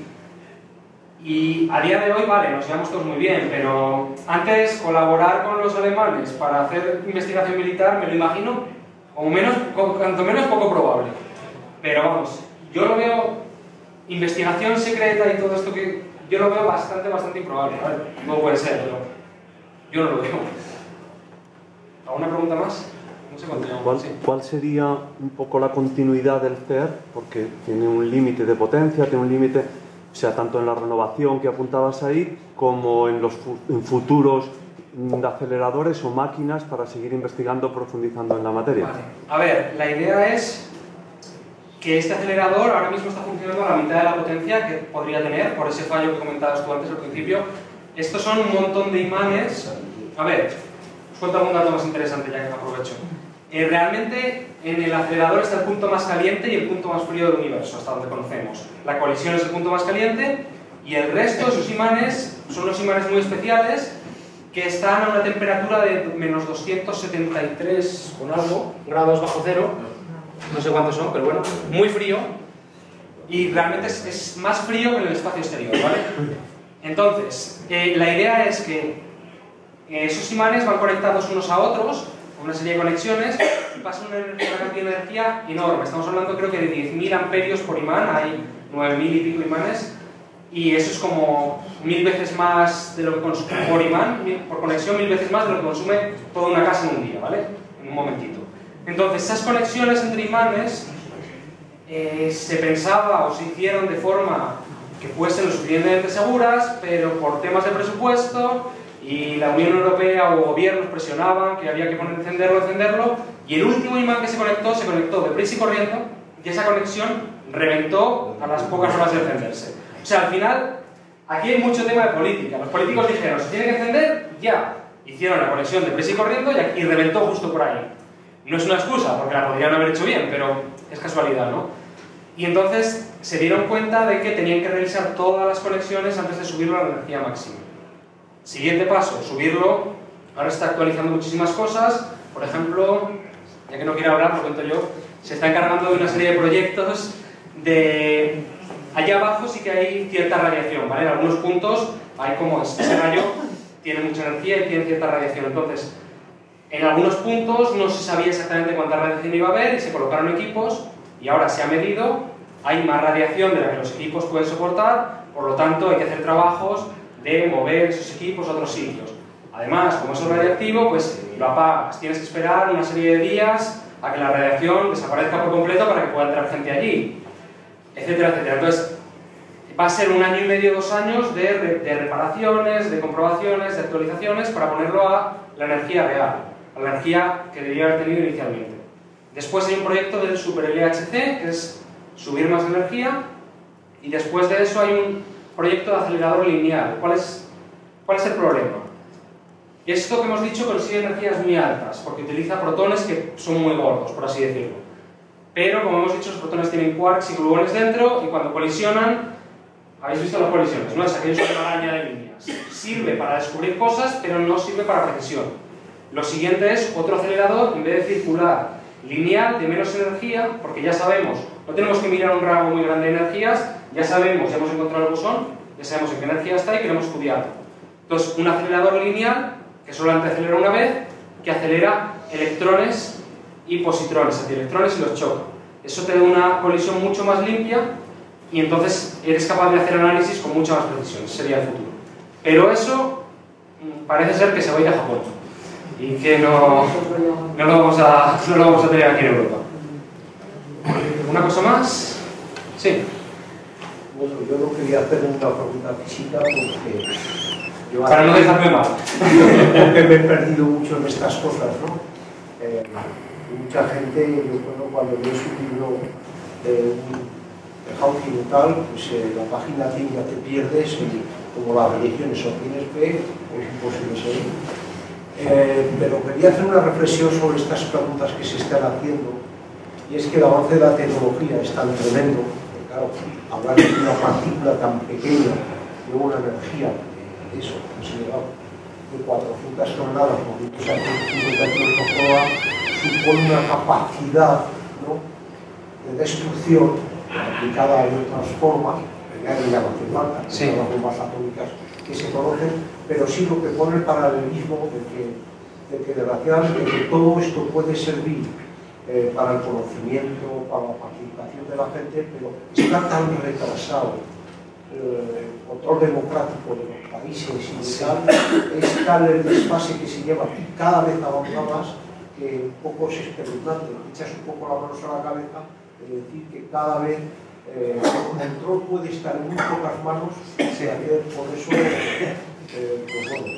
Y a día de hoy, vale, nos llevamos todos muy bien, pero antes colaborar con los alemanes para hacer investigación militar, me lo imagino, cuanto menos poco probable. Pero vamos, yo lo veo, investigación secreta y todo esto que... yo lo veo bastante improbable. A ver, no puede ser, pero yo no lo veo. ¿Alguna pregunta más? No sé cuánto. ¿Cuál sería un poco la continuidad del CER? Porque tiene un límite de potencia, tiene un límite, o sea, tanto en la renovación que apuntabas ahí, como en futuros aceleradores o máquinas para seguir investigando, profundizando en la materia. Vale. A ver, la idea es que este acelerador ahora mismo está funcionando a la mitad de la potencia que podría tener, por ese fallo que comentabas tú antes al principio. Estos son un montón de imanes. A ver, os cuento algún dato más interesante ya que me aprovecho. Realmente en el acelerador está el punto más caliente y el punto más frío del universo, hasta donde conocemos. La colisión es el punto más caliente y el resto de sus imanes son unos imanes muy especiales que están a una temperatura de menos 273 con algo, grados bajo cero, no sé cuántos son, pero bueno, muy frío, y realmente es más frío que en el espacio exterior, ¿vale? Entonces, la idea es que esos imanes van conectados unos a otros, con una serie de conexiones, y pasan una cantidad de energía enorme. Estamos hablando creo que de 10.000 amperios por imán, hay 9.000 y pico imanes, y eso es como 1000 veces más de lo que consume por imán, por conexión 1000 veces más de lo que consume toda una casa en un día, ¿vale? En un momentito. Entonces, esas conexiones entre imanes se pensaba o se hicieron de forma que fuesen lo suficientemente seguras, pero por temas de presupuesto y la Unión Europea o gobiernos presionaban que había que encenderlo, y el último imán que se conectó deprisa y corriendo, y esa conexión reventó a las pocas horas de encenderse. O sea, al final, aquí hay mucho tema de política. Los políticos dijeron, se tiene que encender ya. Hicieron la conexión deprisa y corriendo y reventó justo por ahí. No es una excusa, porque la podrían haber hecho bien, pero es casualidad, ¿no? Y entonces se dieron cuenta de que tenían que revisar todas las conexiones antes de subirlo a la energía máxima. Siguiente paso, subirlo. Ahora está actualizando muchísimas cosas. Por ejemplo, ya que no quiero hablar, lo cuento yo, se está encargando de una serie de proyectos de... Allá abajo sí que hay cierta radiación, ¿vale? En algunos puntos hay como ese rayo tiene mucha energía y tiene cierta radiación. Entonces, en algunos puntos no se sabía exactamente cuánta radiación iba a haber y se colocaron equipos y ahora se ha medido, hay más radiación de la que los equipos pueden soportar, por lo tanto hay que hacer trabajos de mover esos equipos a otros sitios. Además, como eso es radiactivo, pues lo apagas, tienes que esperar una serie de días a que la radiación desaparezca por completo para que pueda entrar gente allí, etcétera, etcétera. Entonces, va a ser 1 año y medio, 2 años de reparaciones, de comprobaciones, de actualizaciones para ponerlo a la energía real, a la energía que debía haber tenido inicialmente. Después hay un proyecto del Super LHC, que es subir más energía, y después de eso hay un proyecto de acelerador lineal. ¿Cuál es el problema? Esto que hemos dicho consigue energías muy altas, porque utiliza protones que son muy gordos, por así decirlo. Pero, como hemos dicho, los protones tienen quarks y gluones dentro, y cuando colisionan, habéis visto las colisiones, ¿no? Es aquello que es una araña de líneas. Sirve para descubrir cosas, pero no sirve para precisión. Lo siguiente es otro acelerador, en vez de circular, lineal, de menos energía, porque ya sabemos, no tenemos que mirar un rango muy grande de energías, ya sabemos, ya hemos encontrado el bosón, ya sabemos en qué energía está y queremos estudiarlo. Entonces, un acelerador lineal, que solamente acelera una vez, que acelera electrones y positrones, es decir, electrones y los choca. Eso te da una colisión mucho más limpia y entonces eres capaz de hacer análisis con mucha más precisión. Ese sería el futuro. Pero eso parece ser que se va a ir a Japón y que no lo vamos a tener aquí en Europa. ¿Alguna cosa más? Sí. Bueno, yo no quería hacer una pregunta física porque... Para no dejarme mal. Porque me he perdido mucho en estas cosas, ¿no? Mucha gente, yo creo, cuando lees un libro de Hawking y tal, pues la página 100 ya te pierdes y como las religiones o tienes fe, es imposible seguir. Pero quería hacer una reflexión sobre estas preguntas que se están haciendo, y es que el avance de la tecnología es tan tremendo, que claro, hablar de una partícula tan pequeña, de una energía, eso, considerado de 400 toneladas por 50 kilómetros por hora, supone una capacidad, ¿no?, de destrucción aplicada en otras formas, ya no hace falta, sí, las bombas atómicas que se conocen, pero sí lo que pone el paralelismo de que desgraciadamente que todo esto puede servir para el conocimiento, para la participación de la gente, pero está tan retrasado el control democrático de los países y tal, es tal el desfase que se lleva aquí, cada vez avanza más, que un poco es espeluznante, echas un poco la mano a la cabeza, es decir, que cada vez el control puede estar en muy pocas manos, por eso, pues bueno.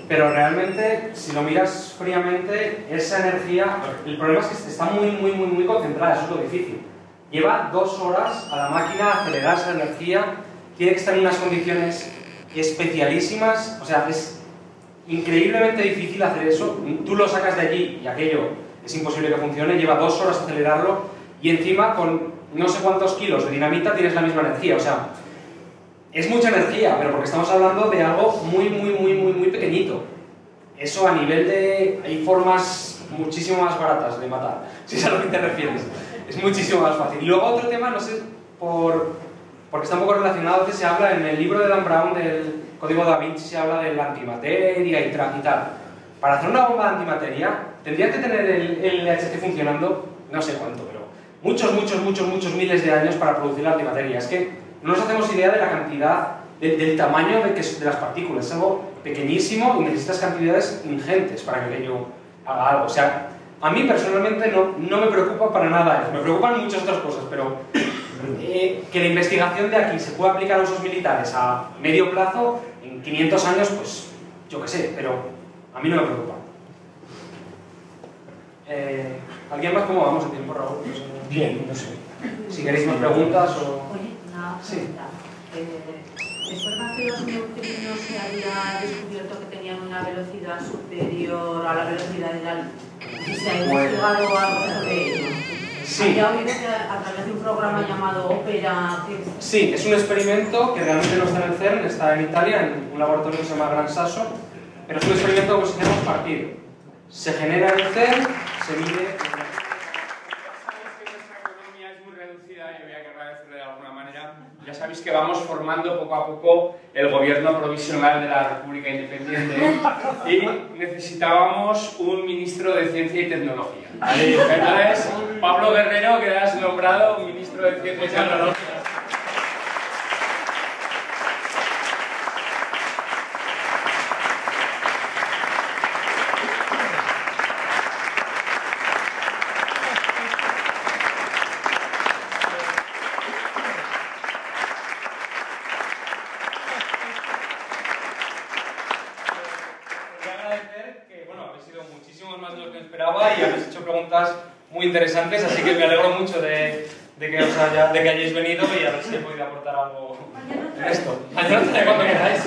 Pero realmente, si lo miras fríamente, esa energía, el problema es que está muy concentrada, eso es lo difícil. Lleva 2 horas a la máquina a acelerar esa energía, tiene que estar en unas condiciones especialísimas, o sea, es increíblemente difícil hacer eso. Tú lo sacas de allí y aquello es imposible que funcione, lleva 2 horas acelerarlo y encima con no sé cuántos kilos de dinamita tienes la misma energía, o sea, es mucha energía, pero porque estamos hablando de algo muy pequeñito. eso a nivel de... hay formas muchísimo más baratas de matar, si es a lo que te refieres. Es muchísimo más fácil. Y luego otro tema, no sé, porque está un poco relacionado, que se habla en el libro de Dan Brown del Código Da Vinci, se habla de la antimateria y tal. Para hacer una bomba de antimateria, tendría que tener el LHC funcionando, no sé cuánto, pero muchos miles de años para producir la antimateria. Es que no nos hacemos idea de la cantidad, del tamaño de las partículas. Es algo pequeñísimo y necesitas cantidades ingentes para que aquello haga algo. O sea, a mí personalmente no me preocupa para nada eso. Me preocupan muchas otras cosas, pero que la investigación de aquí se pueda aplicar a usos militares a medio plazo, en 500 años, pues yo qué sé, pero a mí no me preocupa. ¿Alguien más? ¿Cómo vamos en tiempo, Raúl? No sé. Bien, no sé. Si queréis más preguntas o... Oye, una pregunta. Sí. ¿Es verdad que los neutrinos se había descubierto que tenían una velocidad superior a la velocidad de la luz? ¿Y se ha investigado algo sobre ello? Sí. Había oído que a través de un programa llamado Opera... Sí, es un experimento que realmente no está en el CERN, está en Italia, en un laboratorio que se llama Gran Sasso, pero es un experimento que consideramos partido. Se genera en el CERN, se mide... Ya sabéis que vamos formando poco a poco el gobierno provisional de la República Independiente y necesitábamos un ministro de Ciencia y Tecnología. Entonces, Pablo Guerrero, quedas nombrado ministro de Ciencia y Tecnología. Y habéis hecho preguntas muy interesantes, así que me alegro mucho de que hayáis venido y a ver si he podido aportar algo en esto. Mañana cuando queráis.